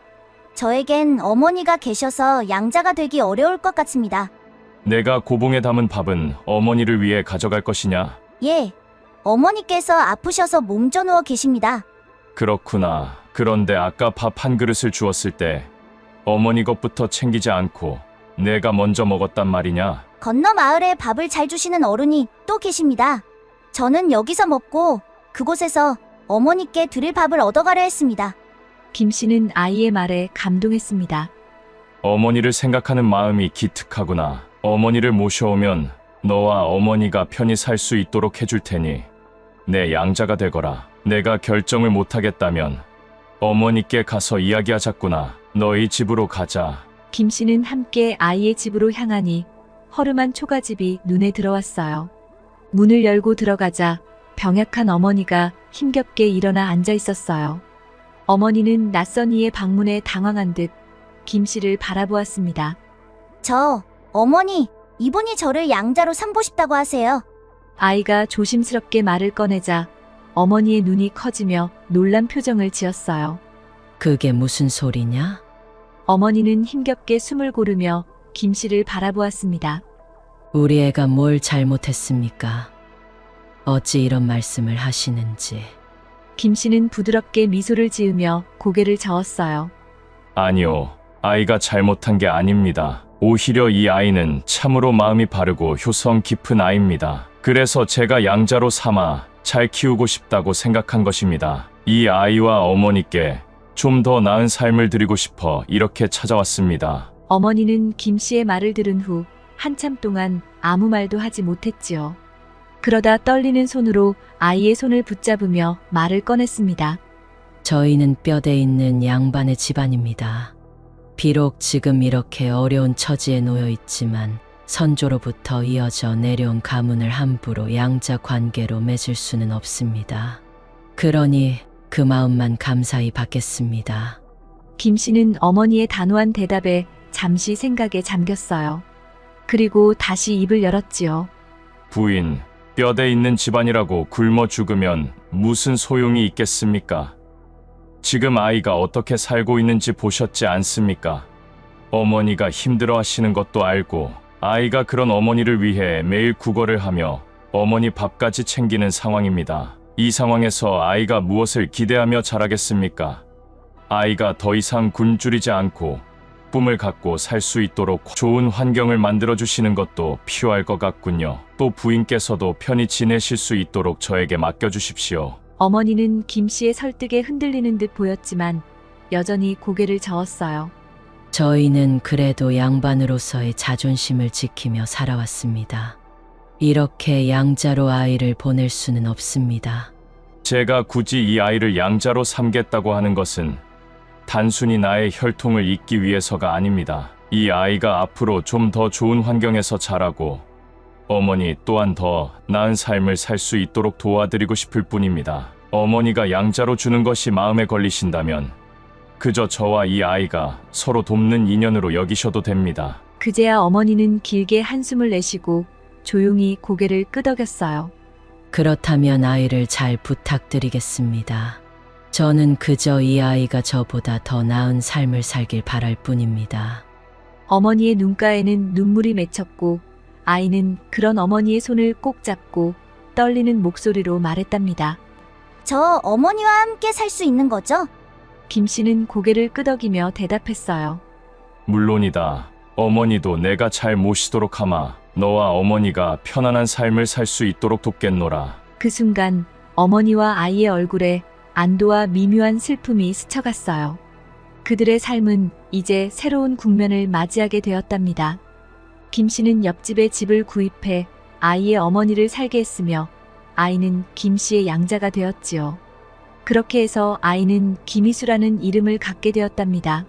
저에겐 어머니가 계셔서 양자가 되기 어려울 것 같습니다. 내가 고봉에 담은 밥은 어머니를 위해 가져갈 것이냐? 예, 어머니께서 아프셔서 몸져 누워 계십니다. 그렇구나. 그런데 아까 밥 한 그릇을 주었을 때 어머니 것부터 챙기지 않고 내가 먼저 먹었단 말이냐? 건너 마을에 밥을 잘 주시는 어른이 또 계십니다. 저는 여기서 먹고 그곳에서 어머니께 드릴 밥을 얻어가려 했습니다. 김씨는 아이의 말에 감동했습니다. 어머니를 생각하는 마음이 기특하구나. 어머니를 모셔오면 너와 어머니가 편히 살 수 있도록 해줄 테니 내 양자가 되거라. 내가 결정을 못하겠다면 어머니께 가서 이야기하자꾸나. 너희 집으로 가자. 김씨는 함께 아이의 집으로 향하니 허름한 초가집이 눈에 들어왔어요. 문을 열고 들어가자 병약한 어머니가 힘겹게 일어나 앉아 있었어요. 어머니는 낯선 이의 방문에 당황한 듯 김씨를 바라보았습니다. 어머니, 이분이 저를 양자로 삼고 싶다고 하세요. 아이가 조심스럽게 말을 꺼내자 어머니의 눈이 커지며 놀란 표정을 지었어요. 그게 무슨 소리냐? 어머니는 힘겹게 숨을 고르며 김씨를 바라보았습니다. 우리 애가 뭘 잘못했습니까? 어찌 이런 말씀을 하시는지. 김씨는 부드럽게 미소를 지으며 고개를 저었어요. 아니요, 아이가 잘못한 게 아닙니다. 오히려 이 아이는 참으로 마음이 바르고 효성 깊은 아이입니다. 그래서 제가 양자로 삼아 잘 키우고 싶다고 생각한 것입니다. 이 아이와 어머니께 좀 더 나은 삶을 드리고 싶어 이렇게 찾아왔습니다. 어머니는 김씨의 말을 들은 후 한참 동안 아무 말도 하지 못했지요. 그러다 떨리는 손으로 아이의 손을 붙잡으며 말을 꺼냈습니다. 저희는 뼈대 있는 양반의 집안입니다. 비록 지금 이렇게 어려운 처지에 놓여 있지만 선조로부터 이어져 내려온 가문을 함부로 양자 관계로 맺을 수는 없습니다. 그러니 그 마음만 감사히 받겠습니다. 김 씨는 어머니의 단호한 대답에 잠시 생각에 잠겼어요. 그리고 다시 입을 열었지요. 부인, 뼈대 있는 집안이라고 굶어 죽으면 무슨 소용이 있겠습니까? 지금 아이가 어떻게 살고 있는지 보셨지 않습니까? 어머니가 힘들어 하시는 것도 알고 아이가 그런 어머니를 위해 매일 구걸을 하며 어머니 밥까지 챙기는 상황입니다. 이 상황에서 아이가 무엇을 기대하며 자라겠습니까? 아이가 더 이상 굶주리지 않고 꿈을 갖고 살 수 있도록 좋은 환경을 만들어주시는 것도 필요할 것 같군요. 또 부인께서도 편히 지내실 수 있도록 저에게 맡겨주십시오. 어머니는 김 씨의 설득에 흔들리는 듯 보였지만 여전히 고개를 저었어요. 저희는 그래도 양반으로서의 자존심을 지키며 살아왔습니다. 이렇게 양자로 아이를 보낼 수는 없습니다. 제가 굳이 이 아이를 양자로 삼겠다고 하는 것은 단순히 나의 혈통을 잇기 위해서가 아닙니다. 이 아이가 앞으로 좀 더 좋은 환경에서 자라고 어머니 또한 더 나은 삶을 살 수 있도록 도와드리고 싶을 뿐입니다. 어머니가 양자로 주는 것이 마음에 걸리신다면 그저 저와 이 아이가 서로 돕는 인연으로 여기셔도 됩니다. 그제야 어머니는 길게 한숨을 내쉬고 조용히 고개를 끄덕였어요. 그렇다면 아이를 잘 부탁드리겠습니다. 저는 그저 이 아이가 저보다 더 나은 삶을 살길 바랄 뿐입니다. 어머니의 눈가에는 눈물이 맺혔고 아이는 그런 어머니의 손을 꼭 잡고 떨리는 목소리로 말했답니다. 저 어머니와 함께 살 수 있는 거죠? 김 씨는 고개를 끄덕이며 대답했어요. 물론이다. 어머니도 내가 잘 모시도록 하마. 너와 어머니가 편안한 삶을 살 수 있도록 돕겠노라. 그 순간 어머니와 아이의 얼굴에 안도와 미묘한 슬픔이 스쳐갔어요. 그들의 삶은 이제 새로운 국면을 맞이하게 되었답니다. 김 씨는 옆집에 집을 구입해 아이의 어머니를 살게 했으며 아이는 김 씨의 양자가 되었지요. 그렇게 해서 아이는 김희수라는 이름을 갖게 되었답니다.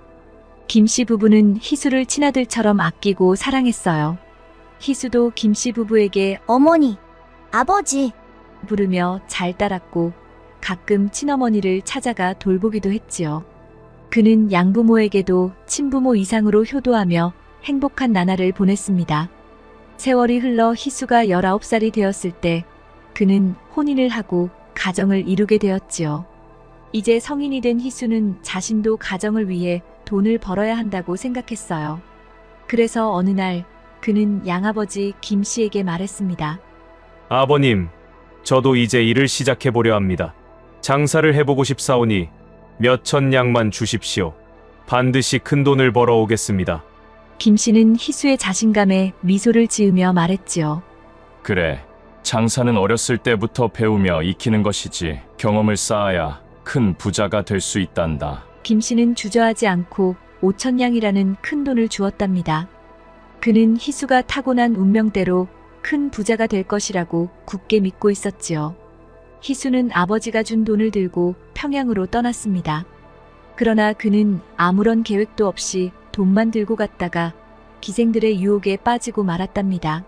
김 씨 부부는 희수를 친아들처럼 아끼고 사랑했어요. 희수도 김 씨 부부에게 어머니, 아버지 부르며 잘 따랐고 가끔 친어머니를 찾아가 돌보기도 했지요. 그는 양부모에게도 친부모 이상으로 효도하며 행복한 나날을 보냈습니다. 세월이 흘러 희수가 19살이 되었을 때 그는 혼인을 하고 가정을 이루게 되었지요. 이제 성인이 된 희수는 자신도 가정을 위해 돈을 벌어야 한다고 생각했어요. 그래서 어느 날 그는 양아버지 김 씨에게 말했습니다. 아버님, 저도 이제 일을 시작해보려 합니다. 장사를 해보고 싶사오니 몇천 냥만 주십시오. 반드시 큰 돈을 벌어오겠습니다. 김 씨는 희수의 자신감에 미소를 지으며 말했지요. 그래, 장사는 어렸을 때부터 배우며 익히는 것이지 경험을 쌓아야 큰 부자가 될 수 있단다. 김 씨는 주저하지 않고 5천냥이라는 큰 돈을 주었답니다. 그는 희수가 타고난 운명대로 큰 부자가 될 것이라고 굳게 믿고 있었지요. 희수는 아버지가 준 돈을 들고 평양으로 떠났습니다. 그러나 그는 아무런 계획도 없이 돈만 들고 갔다가 기생들의 유혹에 빠지고 말았답니다.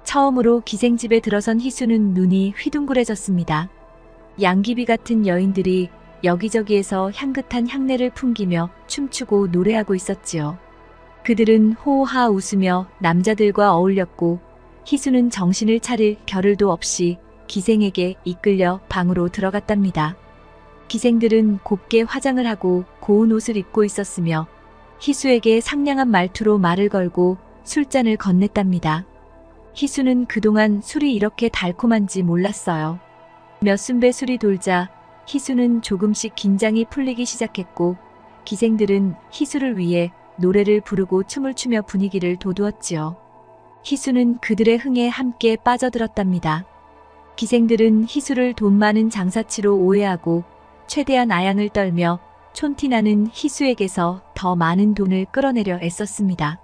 처음으로 기생집에 들어선 희수는 눈이 휘둥그레졌습니다. 양귀비 같은 여인들이 여기저기에서 향긋한 향내를 풍기며 춤추고 노래하고 있었지요. 그들은 호호하 웃으며 남자들과 어울렸고 희수는 정신을 차릴 겨를도 없이 기생에게 이끌려 방으로 들어갔답니다. 기생들은 곱게 화장을 하고 고운 옷을 입고 있었으며 희수에게 상냥한 말투로 말을 걸고 술잔을 건넸답니다. 희수는 그동안 술이 이렇게 달콤한지 몰랐어요. 몇 순배 술이 돌자 희수는 조금씩 긴장이 풀리기 시작했고 기생들은 희수를 위해 노래를 부르고 춤을 추며 분위기를 돋우었지요. 희수는 그들의 흥에 함께 빠져들었답니다. 기생들은 희수를 돈 많은 장사치로 오해하고 최대한 아양을 떨며 촌티나는 희수에게서 더 많은 돈을 끌어내려 애썼습니다.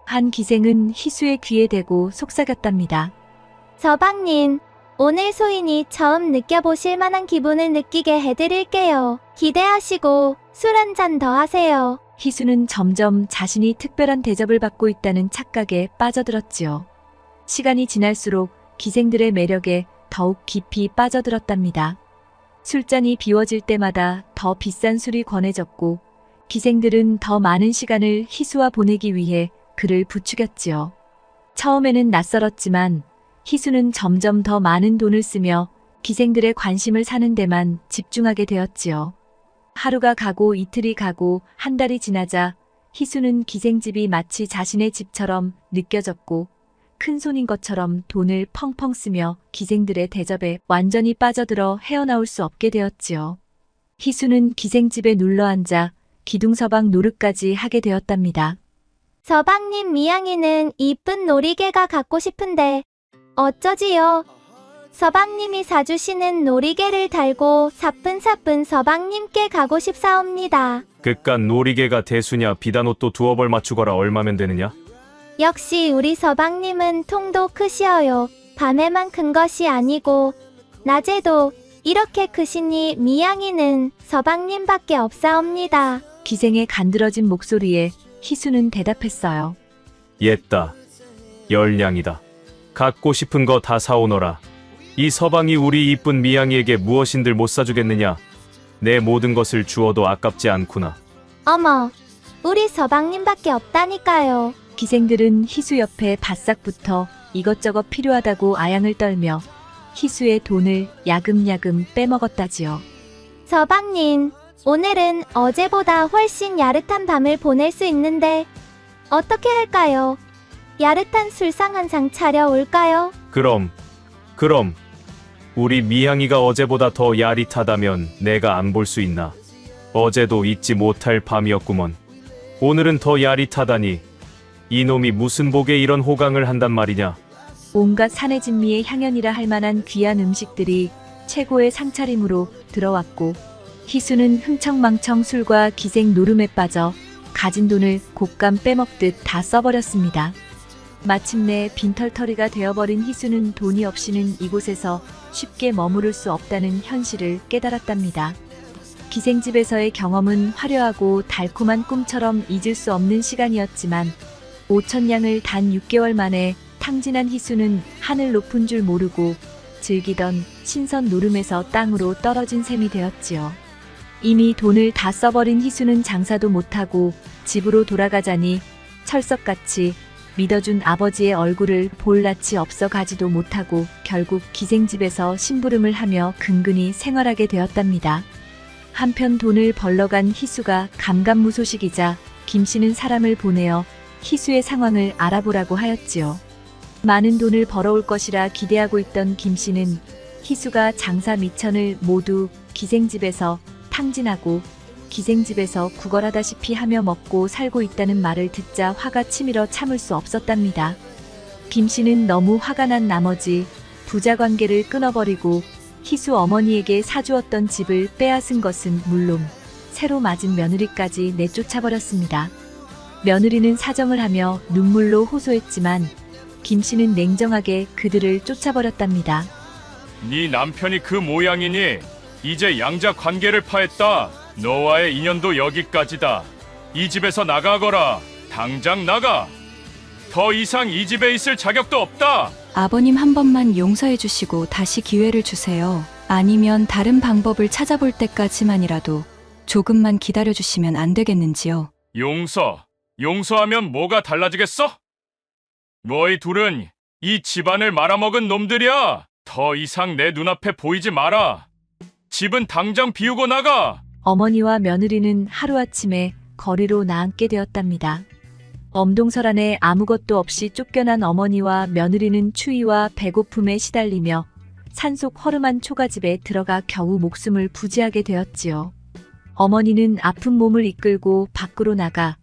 한 기생은 희수의 귀에 대고 속삭였답니다. 서방님, 오늘 소인이 처음 느껴보실 만한 기분을 느끼게 해드릴게요. 기대하시고 술 한 잔 더 하세요. 희수는 점점 자신이 특별한 대접을 받고 있다는 착각에 빠져들었지요. 시간이 지날수록 기생들의 매력에 더욱 깊이 빠져들었답니다. 술잔이 비워질 때마다 더 비싼 술이 권해졌고 기생들은 더 많은 시간을 희수와 보내기 위해 그를 부추겼지요. 처음에는 낯설었지만 희수는 점점 더 많은 돈을 쓰며 기생들의 관심을 사는 데만 집중하게 되었지요. 하루가 가고 이틀이 가고 한 달이 지나자 희수는 기생집이 마치 자신의 집처럼 느껴졌고 큰손인 것처럼 돈을 펑펑 쓰며 기생들의 대접에 완전히 빠져들어 헤어나올 수 없게 되었지요. 희수는 기생집에 눌러앉아 기둥서방 노릇까지 하게 되었답니다. 서방님 미양이는 이쁜 놀이개가 갖고 싶은데 어쩌지요? 서방님이 사주시는 놀이개를 달고 사뿐사뿐 서방님께 가고 싶사옵니다. 그깟 놀이개가 대수냐 비단옷도 두어 벌 맞추거라 얼마면 되느냐? 역시 우리 서방님은 통도 크시어요. 밤에만 큰 것이 아니고 낮에도 이렇게 크시니 미양이는 서방님밖에 없사옵니다. 기생의 간드러진 목소리에 희수는 대답했어요. 옛다. 열량이다. 갖고 싶은 거 다 사오너라. 이 서방이 우리 이쁜 미양이에게 무엇인들 못 사주겠느냐? 내 모든 것을 주어도 아깝지 않구나. 어머, 우리 서방님밖에 없다니까요. 기생들은 희수 옆에 바싹 붙어 이것저것 필요하다고 아양을 떨며 희수의 돈을 야금야금 빼먹었다지요. 서방님, 오늘은 어제보다 훨씬 야릇한 밤을 보낼 수 있는데 어떻게 할까요? 야릇한 술상 한 상 차려올까요? 그럼 우리 미양이가 어제보다 더 야릿하다면 내가 안 볼 수 있나? 어제도 잊지 못할 밤이었구먼. 오늘은 더 야릿하다니. 이놈이 무슨 복에 이런 호강을 한단 말이냐? 온갖 산의 진미의 향연이라 할 만한 귀한 음식들이 최고의 상차림으로 들어왔고 희수는 흥청망청 술과 기생 노름에 빠져 가진 돈을 곶감 빼먹듯 다 써버렸습니다. 마침내 빈털터리가 되어버린 희수는 돈이 없이는 이곳에서 쉽게 머무를 수 없다는 현실을 깨달았답니다. 기생집에서의 경험은 화려하고 달콤한 꿈처럼 잊을 수 없는 시간이었지만 5천냥을 단 6개월 만에 탕진한 희수는 하늘 높은 줄 모르고 즐기던 신선 노름에서 땅으로 떨어진 셈이 되었지요. 이미 돈을 다 써버린 희수는 장사도 못하고 집으로 돌아가자니 철석같이 믿어준 아버지의 얼굴을 볼 낯이 없어 가지도 못하고 결국 기생집에서 심부름을 하며 근근히 생활하게 되었답니다. 한편 돈을 벌러간 희수가 감감무소식이자 김씨는 사람을 보내어 희수의 상황을 알아보라고 하였지요. 많은 돈을 벌어올 것이라 기대하고 있던 김씨는 희수가 장사 미천을 모두 기생집에서 탕진하고 기생집에서 구걸하다시피 하며 먹고 살고 있다는 말을 듣자 화가 치밀어 참을 수 없었답니다. 김씨는 너무 화가 난 나머지 부자 관계를 끊어버리고 희수 어머니에게 사주었던 집을 빼앗은 것은 물론 새로 맞은 며느리까지 내쫓아버렸습니다. 며느리는 사정을 하며 눈물로 호소했지만 김씨는 냉정하게 그들을 쫓아버렸답니다. 네 남편이 그 모양이니 이제 양자 관계를 파했다. 너와의 인연도 여기까지다. 이 집에서 나가거라. 당장 나가. 더 이상 이 집에 있을 자격도 없다. 아버님 한 번만 용서해 주시고 다시 기회를 주세요. 아니면 다른 방법을 찾아볼 때까지만이라도 조금만 기다려 주시면 안 되겠는지요? 용서하면 뭐가 달라지겠어? 너희 둘은 이 집안을 말아먹은 놈들이야. 더 이상 내 눈앞에 보이지 마라. 집은 당장 비우고 나가. 어머니와 며느리는 하루아침에 거리로 나앉게 되었답니다. 엄동설 안에 아무것도 없이 쫓겨난 어머니와 며느리는 추위와 배고픔에 시달리며 산속 허름한 초가집에 들어가 겨우 목숨을 부지하게 되었지요. 어머니는 아픈 몸을 이끌고 밖으로 나가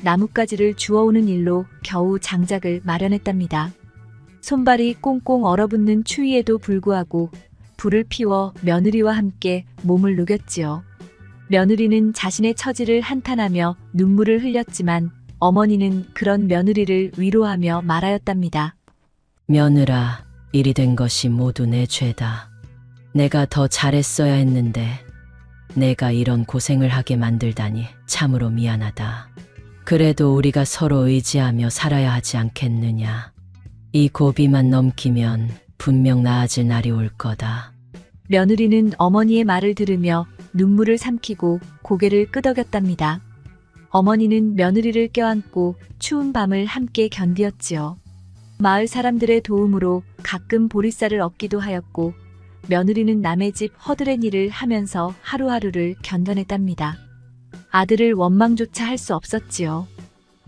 나뭇가지를 주워오는 일로 겨우 장작을 마련했답니다. 손발이 꽁꽁 얼어붙는 추위에도 불구하고 불을 피워 며느리와 함께 몸을 녹였지요. 며느리는 자신의 처지를 한탄하며 눈물을 흘렸지만 어머니는 그런 며느리를 위로하며 말하였답니다. 며느라, 이리 된 것이 모두 내 죄다. 내가 더 잘했어야 했는데 내가 이런 고생을 하게 만들다니 참으로 미안하다. 그래도 우리가 서로 의지하며 살아야 하지 않겠느냐. 이 고비만 넘기면 분명 나아질 날이 올 거다. 며느리는 어머니의 말을 들으며 눈물을 삼키고 고개를 끄덕였답니다. 어머니는 며느리를 껴안고 추운 밤을 함께 견디었지요. 마을 사람들의 도움으로 가끔 보리쌀을 얻기도 하였고 며느리는 남의 집 허드렛 일을 하면서 하루하루를 견뎌냈답니다. 아들을 원망조차 할 수 없었지요.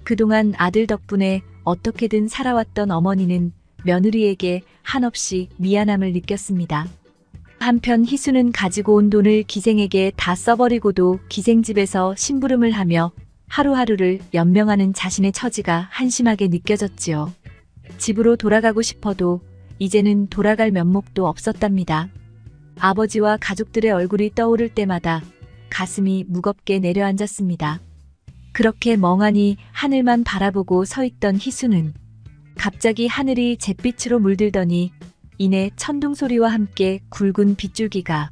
그동안 아들 덕분에 어떻게든 살아왔던 어머니는 며느리에게 한없이 미안함을 느꼈습니다. 한편 희수는 가지고 온 돈을 기생에게 다 써버리고도 기생집에서 심부름을 하며 하루하루를 연명하는 자신의 처지가 한심하게 느껴졌지요. 집으로 돌아가고 싶어도 이제는 돌아갈 면목도 없었답니다. 아버지와 가족들의 얼굴이 떠오를 때마다 가슴이 무겁게 내려앉았습니다. 그렇게 멍하니 하늘만 바라보고 서 있던 희수는 갑자기 하늘이 잿빛으로 물들더니 이내 천둥 소리와 함께 굵은 빗줄기가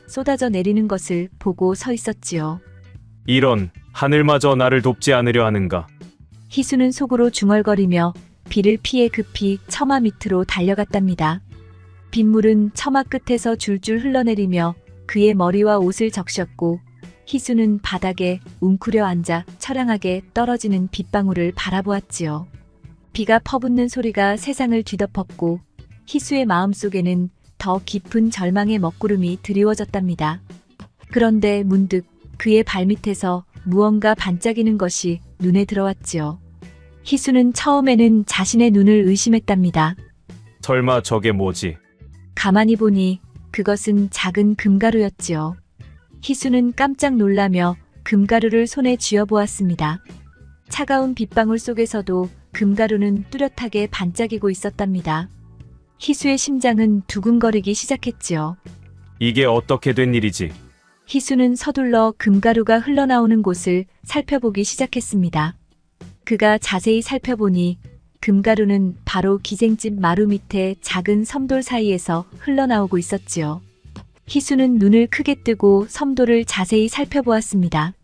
쏟아져 내리는 것을 보고 서 있었지요. 이런, 하늘마저 나를 돕지 않으려 하는가. 희수는 속으로 중얼거리며 비를 피해 급히 처마 밑으로 달려갔답니다. 빗물은 처마 끝에서 줄줄 흘러내리며 그의 머리와 옷을 적셨고 희수는 바닥에 웅크려 앉아 처량하게 떨어지는 빗방울을 바라보았지요. 비가 퍼붓는 소리가 세상을 뒤덮었고 희수의 마음속에는 더 깊은 절망의 먹구름이 드리워졌답니다. 그런데 문득 그의 발밑에서 무언가 반짝이는 것이 눈에 들어왔지요. 희수는 처음에는 자신의 눈을 의심했답니다. 설마 저게 뭐지? 가만히 보니 그것은 작은 금가루였지요. 희수는 깜짝 놀라며 금가루를 손에 쥐어보았습니다. 차가운 빗방울 속에서도 금가루는 뚜렷하게 반짝이고 있었답니다. 희수의 심장은 두근거리기 시작했지요. 이게 어떻게 된 일이지? 희수는 서둘러 금가루가 흘러나오는 곳을 살펴보기 시작했습니다. 그가 자세히 살펴보니 금가루는 바로 기생집 마루 밑에 작은 섬돌 사이에서 흘러나오고 있었지요. 희수는 눈을 크게 뜨고 섬돌을 자세히 살펴보았습니다.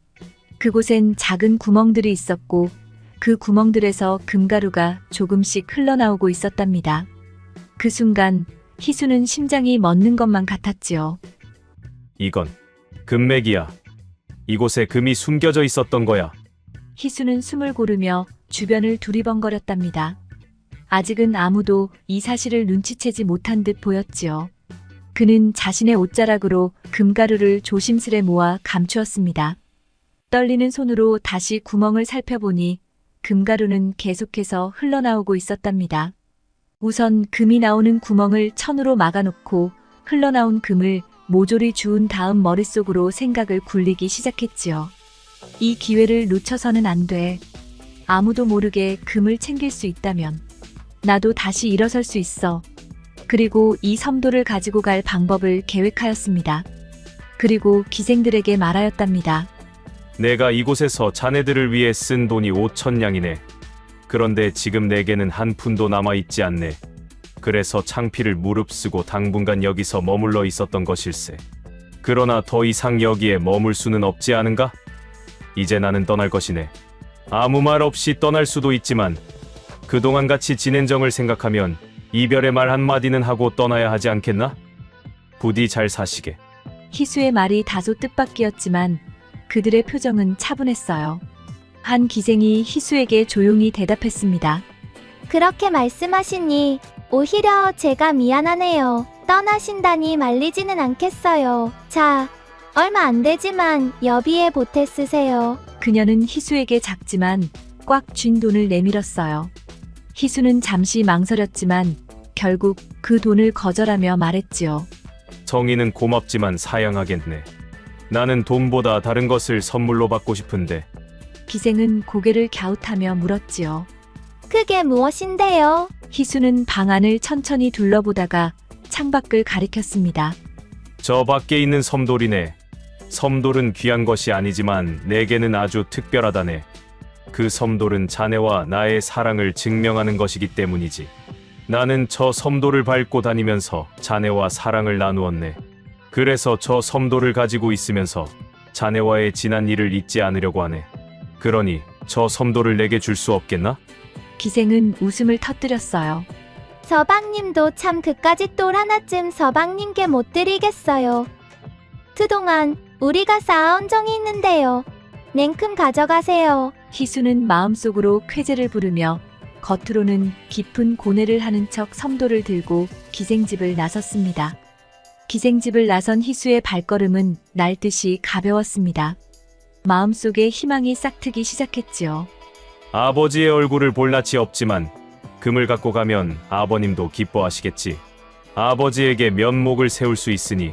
그곳엔 작은 구멍들이 있었고 그 구멍들에서 금가루가 조금씩 흘러나오고 있었답니다. 그 순간 희수는 심장이 멎는 것만 같았지요. 이건 금맥이야. 이곳에 금이 숨겨져 있었던 거야. 희수는 숨을 고르며 주변을 두리번거렸답니다. 아직은 아무도 이 사실을 눈치채지 못한 듯 보였지요. 그는 자신의 옷자락으로 금가루를 조심스레 모아 감추었습니다. 떨리는 손으로 다시 구멍을 살펴보니 금가루는 계속해서 흘러나오고 있었답니다. 우선 금이 나오는 구멍을 천으로 막아놓고 흘러나온 금을 모조리 주운 다음 머릿속으로 생각을 굴리기 시작했지요. 이 기회를 놓쳐서는 안 돼. 아무도 모르게 금을 챙길 수 있다면 나도 다시 일어설 수 있어. 그리고 이 섬돌을 가지고 갈 방법을 계획하였습니다. 그리고 기생들에게 말하였답니다. 내가 이곳에서 자네들을 위해 쓴 돈이 5,000냥이네. 그런데 지금 내게는 한 푼도 남아있지 않네. 그래서 창피를 무릅쓰고 당분간 여기서 머물러 있었던 것일세. 그러나 더 이상 여기에 머물 수는 없지 않은가? 이제 나는 떠날 것이네. 아무 말 없이 떠날 수도 있지만 그동안 같이 지낸 정을 생각하면 이별의 말 한마디는 하고 떠나야 하지 않겠나? 부디 잘 사시게. 희수의 말이 다소 뜻밖이었지만 그들의 표정은 차분했어요. 한 기생이 희수에게 조용히 대답했습니다. 그렇게 말씀하시니 오히려 제가 미안하네요. 떠나신다니 말리지는 않겠어요. 자, 얼마 안 되지만 여비에 보태 쓰세요. 그녀는 희수에게 작지만 꽉 쥔 돈을 내밀었어요. 희수는 잠시 망설였지만 결국 그 돈을 거절하며 말했지요. 정의는 고맙지만 사양하겠네. 나는 돈보다 다른 것을 선물로 받고 싶은데. 기생은 고개를 갸웃하며 물었지요. 그게 무엇인데요? 희수는 방 안을 천천히 둘러보다가 창밖을 가리켰습니다. 저 밖에 있는 섬돌이네. 섬돌은 귀한 것이 아니지만 내게는 아주 특별하다네. 그 섬돌은 자네와 나의 사랑을 증명하는 것이기 때문이지. 나는 저 섬도를 밟고 다니면서 자네와 사랑을 나누었네. 그래서 저 섬도를 가지고 있으면서 자네와의 지난 일을 잊지 않으려고 하네. 그러니 저 섬도를 내게 줄 수 없겠나? 기생은 웃음을 터뜨렸어요. 서방님도 참 그까짓 돌 하나쯤 서방님께 못 드리겠어요. 그동안 우리가 쌓아온 정이 있는데요. 냉큼 가져가세요. 희수는 마음속으로 쾌재를 부르며 겉으로는 깊은 고뇌를 하는 척 섬도를 들고 기생집을 나섰습니다. 기생집을 나선 희수의 발걸음은 날듯이 가벼웠습니다. 마음속에 희망이 싹트기 시작했지요. 아버지의 얼굴을 볼 낯이 없지만 금을 갖고 가면 아버님도 기뻐하시겠지. 아버지에게 면목을 세울 수 있으니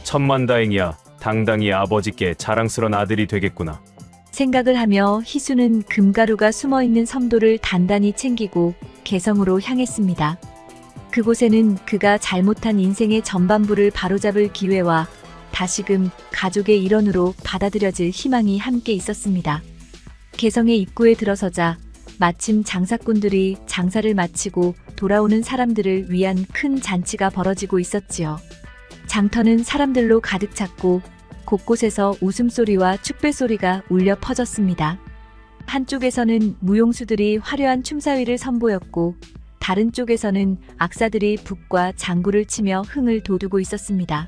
천만다행이야. 당당히 아버지께 자랑스런 아들이 되겠구나. 생각을 하며 희수는 금가루가 숨어있는 섬도를 단단히 챙기고 개성으로 향했습니다. 그곳에는 그가 잘못한 인생의 전반부를 바로잡을 기회와 다시금 가족의 일원으로 받아들여질 희망이 함께 있었습니다. 개성의 입구에 들어서자 마침 장사꾼들이 장사를 마치고 돌아오는 사람들을 위한 큰 잔치가 벌어지고 있었지요. 장터는 사람들로 가득 찼고 곳곳에서 웃음소리와 축배소리가 울려 퍼졌습니다. 한쪽에서는 무용수들이 화려한 춤사위를 선보였고 다른 쪽에서는 악사들이 북과 장구를 치며 흥을 돋우고 있었습니다.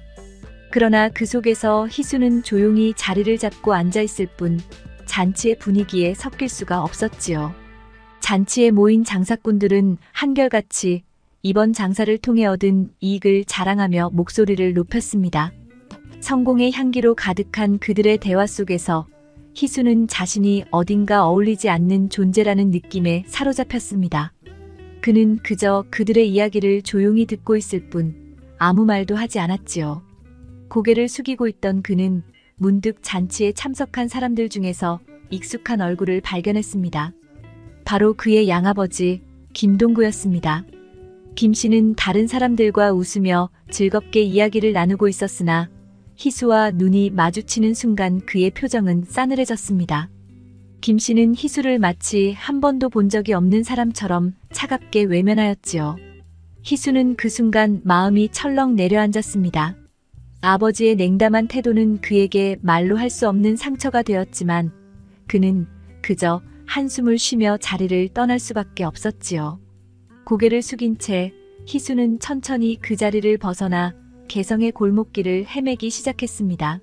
그러나 그 속에서 희수는 조용히 자리를 잡고 앉아 있을 뿐 잔치의 분위기에 섞일 수가 없었지요. 잔치에 모인 장사꾼들은 한결같이 이번 장사를 통해 얻은 이익을 자랑하며 목소리를 높였습니다. 성공의 향기로 가득한 그들의 대화 속에서 희수는 자신이 어딘가 어울리지 않는 존재라는 느낌에 사로잡혔습니다. 그는 그저 그들의 이야기를 조용히 듣고 있을 뿐 아무 말도 하지 않았지요. 고개를 숙이고 있던 그는 문득 잔치에 참석한 사람들 중에서 익숙한 얼굴을 발견했습니다. 바로 그의 양아버지 김동구였습니다. 김 씨는 다른 사람들과 웃으며 즐겁게 이야기를 나누고 있었으나 희수와 눈이 마주치는 순간 그의 표정은 싸늘해졌습니다. 김 씨는 희수를 마치 한 번도 본 적이 없는 사람처럼 차갑게 외면하였지요. 희수는 그 순간 마음이 철렁 내려앉았습니다. 아버지의 냉담한 태도는 그에게 말로 할 수 없는 상처가 되었지만 그는 그저 한숨을 쉬며 자리를 떠날 수밖에 없었지요. 고개를 숙인 채 희수는 천천히 그 자리를 벗어나 개성의 골목길을 헤매기 시작했습니다.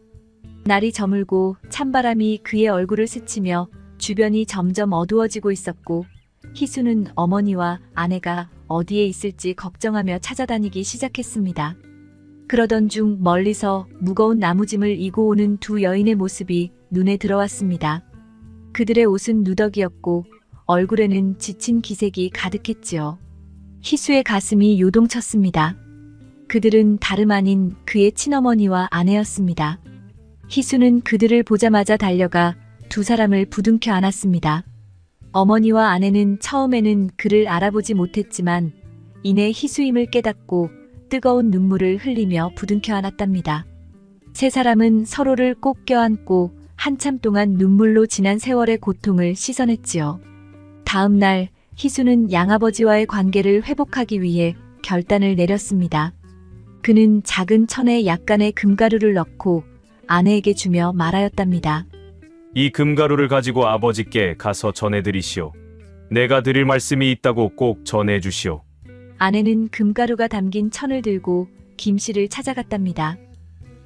날이 저물고 찬바람이 그의 얼굴을 스치며 주변이 점점 어두워지고 있었고 희수는 어머니와 아내가 어디에 있을지 걱정하며 찾아다니기 시작했습니다. 그러던 중 멀리서 무거운 나무짐을 이고 오는 두 여인의 모습이 눈에 들어왔습니다. 그들의 옷은 누더기였고 얼굴에는 지친 기색이 가득했지요. 희수의 가슴이 요동쳤습니다. 그들은 다름 아닌 그의 친어머니와 아내였습니다. 희수는 그들을 보자마자 달려가 두 사람을 부둥켜 안았습니다. 어머니와 아내는 처음에는 그를 알아보지 못했지만 이내 희수임을 깨닫고 뜨거운 눈물을 흘리며 부둥켜 안았답니다. 세 사람은 서로를 꼭 껴안고 한참 동안 눈물로 지난 세월의 고통을 씻어냈지요. 다음 날 희수는 양아버지와의 관계를 회복하기 위해 결단을 내렸습니다. 그는 작은 천에 약간의 금가루를 넣고 아내에게 주며 말하였답니다. 이 금가루를 가지고 아버지께 가서 전해드리시오. 내가 드릴 말씀이 있다고 꼭 전해주시오. 아내는 금가루가 담긴 천을 들고 김 씨를 찾아갔답니다.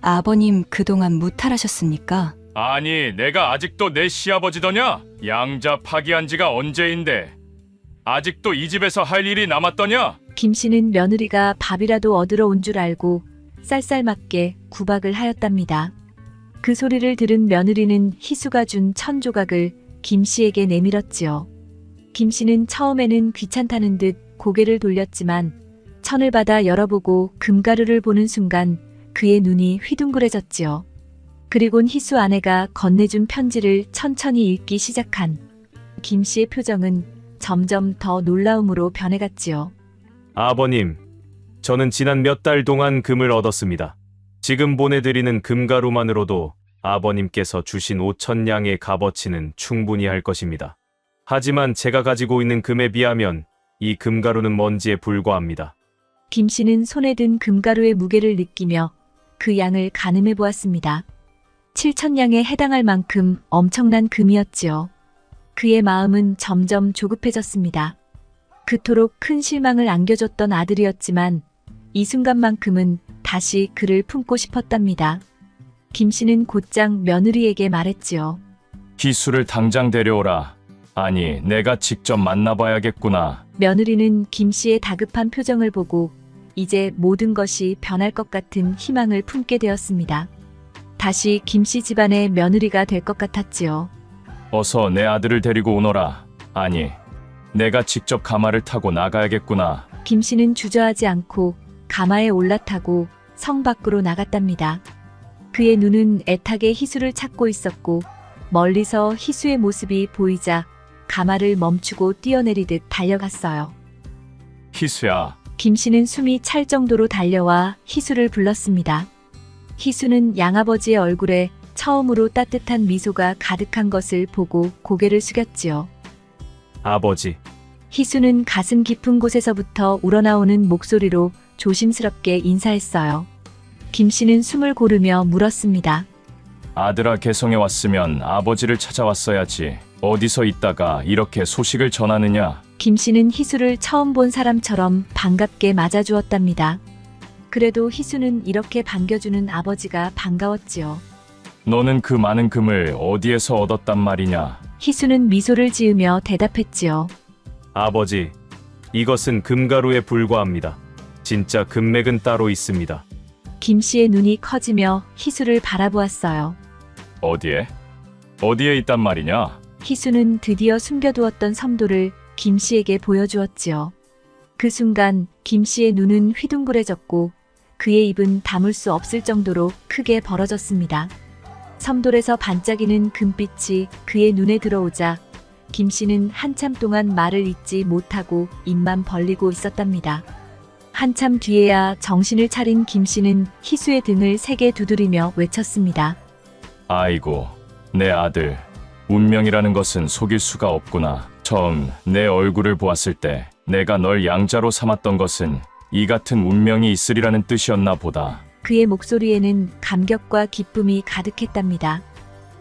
아버님 그동안 무탈하셨습니까? 아니, 내가 아직도 내 시아버지더냐? 양자 파기한 지가 언제인데 아직도 이 집에서 할 일이 남았더냐? 김 씨는 며느리가 밥이라도 얻으러 온 줄 알고 쌀쌀맞게 구박을 하였답니다. 그 소리를 들은 며느리는 희수가 준 천 조각을 김 씨에게 내밀었지요. 김 씨는 처음에는 귀찮다는 듯 고개를 돌렸지만 천을 받아 열어보고 금가루를 보는 순간 그의 눈이 휘둥그레졌지요. 그리곤 희수 아내가 건네준 편지를 천천히 읽기 시작한 김 씨의 표정은 점점 더 놀라움으로 변해갔지요. 아버님, 저는 지난 몇 달 동안 금을 얻었습니다. 지금 보내드리는 금가루만으로도 아버님께서 주신 5,000냥의 값어치는 충분히 할 것입니다. 하지만 제가 가지고 있는 금에 비하면 이 금가루는 먼지에 불과합니다. 김 씨는 손에 든 금가루의 무게를 느끼며 그 양을 가늠해 보았습니다. 7,000냥에 해당할 만큼 엄청난 금이었지요. 그의 마음은 점점 조급해졌습니다. 그토록 큰 실망을 안겨줬던 아들이었지만 이 순간만큼은 다시 그를 품고 싶었답니다. 김 씨는 곧장 며느리에게 말했지요. 희수를 당장 데려오라. 아니, 내가 직접 만나봐야겠구나. 며느리는 김 씨의 다급한 표정을 보고 이제 모든 것이 변할 것 같은 희망을 품게 되었습니다. 다시 김 씨 집안의 며느리가 될 것 같았지요. 어서 내 아들을 데리고 오너라. 아니, 내가 직접 가마를 타고 나가야겠구나. 김 씨는 주저하지 않고 가마에 올라타고 성 밖으로 나갔답니다. 그의 눈은 애타게 희수를 찾고 있었고 멀리서 희수의 모습이 보이자 가마를 멈추고 뛰어내리듯 달려갔어요. 희수야. 김 씨는 숨이 찰 정도로 달려와 희수를 불렀습니다. 희수는 양아버지의 얼굴에 처음으로 따뜻한 미소가 가득한 것을 보고 고개를 숙였지요. 아버지. 희수는 가슴 깊은 곳에서부터 우러나오는 목소리로 조심스럽게 인사했어요. 김 씨는 숨을 고르며 물었습니다. 아들아, 개성에 왔으면 아버지를 찾아왔어야지. 어디서 있다가 이렇게 소식을 전하느냐? 김 씨는 희수를 처음 본 사람처럼 반갑게 맞아주었답니다. 그래도 희수는 이렇게 반겨주는 아버지가 반가웠지요. 너는 그 많은 금을 어디에서 얻었단 말이냐? 희수는 미소를 지으며 대답했지요. 아버지, 이것은 금가루에 불과합니다. 진짜 금맥은 따로 있습니다. 김 씨의 눈이 커지며 희수를 바라보았어요. 어디에? 어디에 있단 말이냐? 희수는 드디어 숨겨두었던 섬도를 김 씨에게 보여주었지요. 그 순간 김 씨의 눈은 휘둥그레졌고 그의 입은 담을 수 없을 정도로 크게 벌어졌습니다. 섬돌에서 반짝이는 금빛이 그의 눈에 들어오자 김 씨는 한참 동안 말을 잇지 못하고 입만 벌리고 있었답니다. 한참 뒤에야 정신을 차린 김 씨는 희수의 등을 세게 두드리며 외쳤습니다. 아이고, 내 아들. 운명이라는 것은 속일 수가 없구나. 처음 내 얼굴을 보았을 때 내가 널 양자로 삼았던 것은 이 같은 운명이 있으리라는 뜻이었나 보다. 그의 목소리에는 감격과 기쁨이 가득했답니다.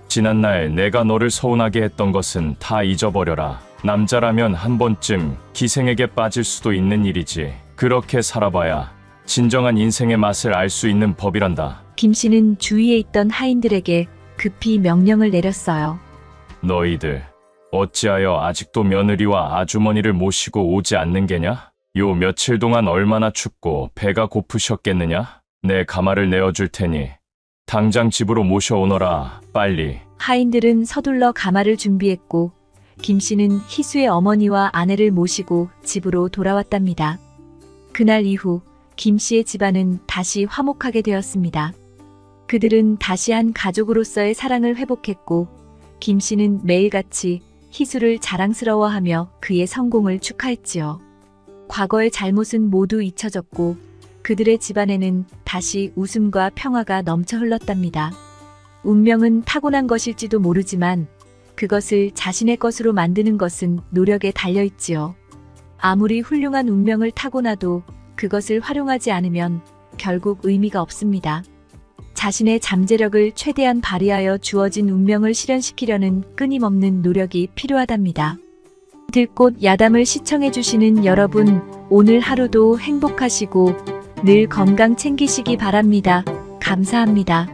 지난날 내가 너를 서운하게 했던 것은 다 잊어버려라. 남자라면 한 번쯤 기생에게 빠질 수도 있는 일이지. 그렇게 살아봐야 진정한 인생의 맛을 알 수 있는 법이란다. 김 씨는 주위에 있던 하인들에게 급히 명령을 내렸어요. 너희들 어찌하여 아직도 며느리와 아주머니를 모시고 오지 않는 게냐? 요 며칠 동안 얼마나 춥고 배가 고프셨겠느냐? 내 가마를 내어줄 테니 당장 집으로 모셔오너라. 빨리. 하인들은 서둘러 가마를 준비했고 김 씨는 희수의 어머니와 아내를 모시고 집으로 돌아왔답니다. 그날 이후 김 씨의 집안은 다시 화목하게 되었습니다. 그들은 다시 한 가족으로서의 사랑을 회복했고 김 씨는 매일같이 희수를 자랑스러워하며 그의 성공을 축하했지요. 과거의 잘못은 모두 잊혀졌고 그들의 집안에는 다시 웃음과 평화가 넘쳐 흘렀답니다. 운명은 타고난 것일지도 모르지만 그것을 자신의 것으로 만드는 것은 노력에 달려있지요. 아무리 훌륭한 운명을 타고나도 그것을 활용하지 않으면 결국 의미가 없습니다. 자신의 잠재력을 최대한 발휘하여 주어진 운명을 실현시키려는 끊임없는 노력이 필요하답니다. 들꽃 야담을 시청해주시는 여러분, 오늘 하루도 행복하시고 늘 건강 챙기시기 바랍니다. 감사합니다.